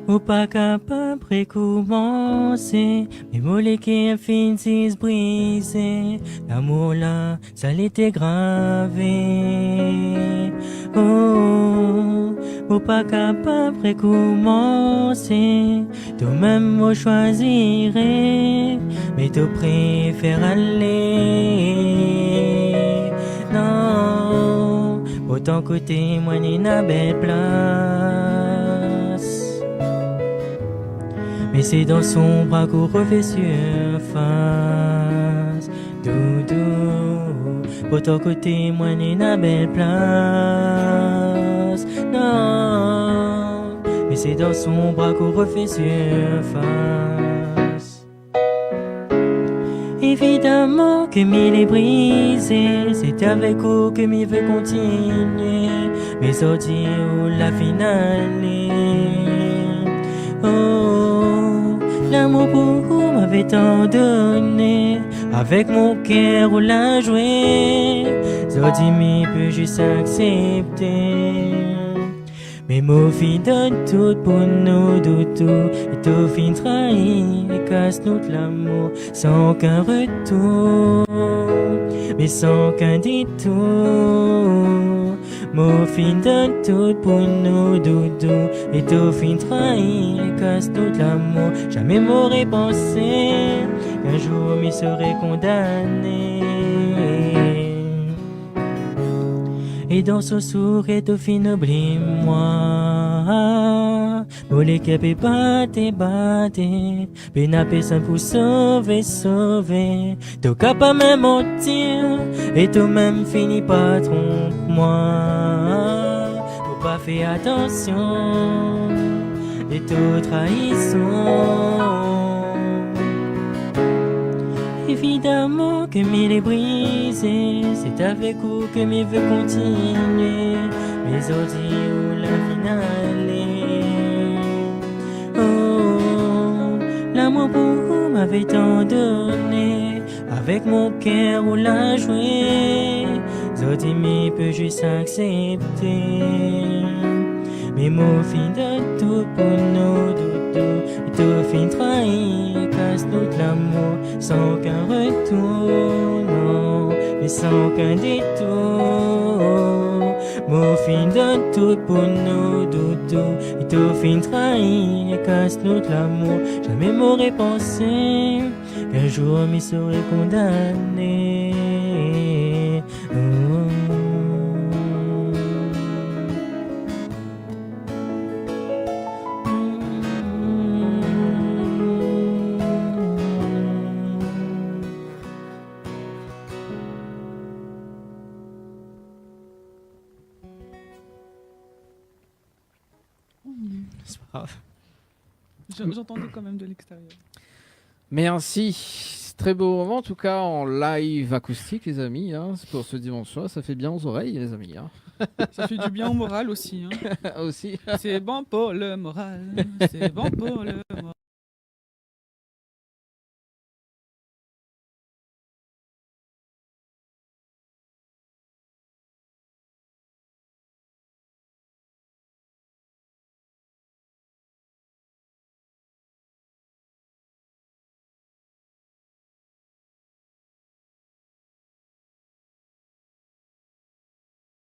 Ou pas capable de recommencer, mes molécules finissent brisées. L'amour là, ça l'était gravé. Oh, ou pas capable de recommencer, toi-même vous choisirez, mais tu préfères aller. Non, pour ton côté, moi, n'y n'a belle place. Mais c'est dans son bras qu'on refait surface. Doudou, pour ton côté, moi, n'y n'a belle place. Non, mais c'est dans son bras qu'on refait surface. Évidemment que m'il est brisé, c'est avec vous que m'il veut continuer. Mais sortir ou la finale. Oh, l'amour pour vous m'avait tant donné. Avec mon cœur ou la jouer. Sortir m'y peut juste accepter. Mais mon fille donne tout pour nous doudou. Et tout fin trahit et casse notre l'amour sans aucun retour. Mais sans aucun détour. Mon fille donne tout pour nous doudou. Et tout fin trahit et casse notre l'amour. Jamais m'aurait pensé qu'un jour m'y serait condamné. Et dans son sourire, tout fin oublie-moi. Voulez qu'elle peut battre, mais n'a personne pour sauver. T'es capable de me mentir, et toi-même finis par tromper-moi. Faut pas faire attention, et tout trahison. Évidemment que m'il est brisé, c'est avec vous que m'il veut continuer. Mais aujourd'hui ou la finale. Oh, l'amour pour vous m'avait tant donné. Avec mon cœur ou la jouer. Aujourd'hui m'il peut juste accepter. Mais mon fin de tout pour nous doudou. Et tout fin trahi, casse tout l'amour sans aucun retour, non, mais sans aucun détour. Mon fin de tout pour nous doudou. Et tout fin trahi, casse tout l'amour. Jamais m'aurait pensé Un jour, m'y serai condamné. C'est pas grave. J'entendais quand même de l'extérieur. Merci. Très beau moment, en tout cas en live acoustique, les amis. Hein. C'est pour ce dimanche soir, ça fait bien aux oreilles, les amis. Hein. Ça fait du bien au moral aussi. Hein. Aussi. C'est bon pour le moral. C'est bon pour le moral.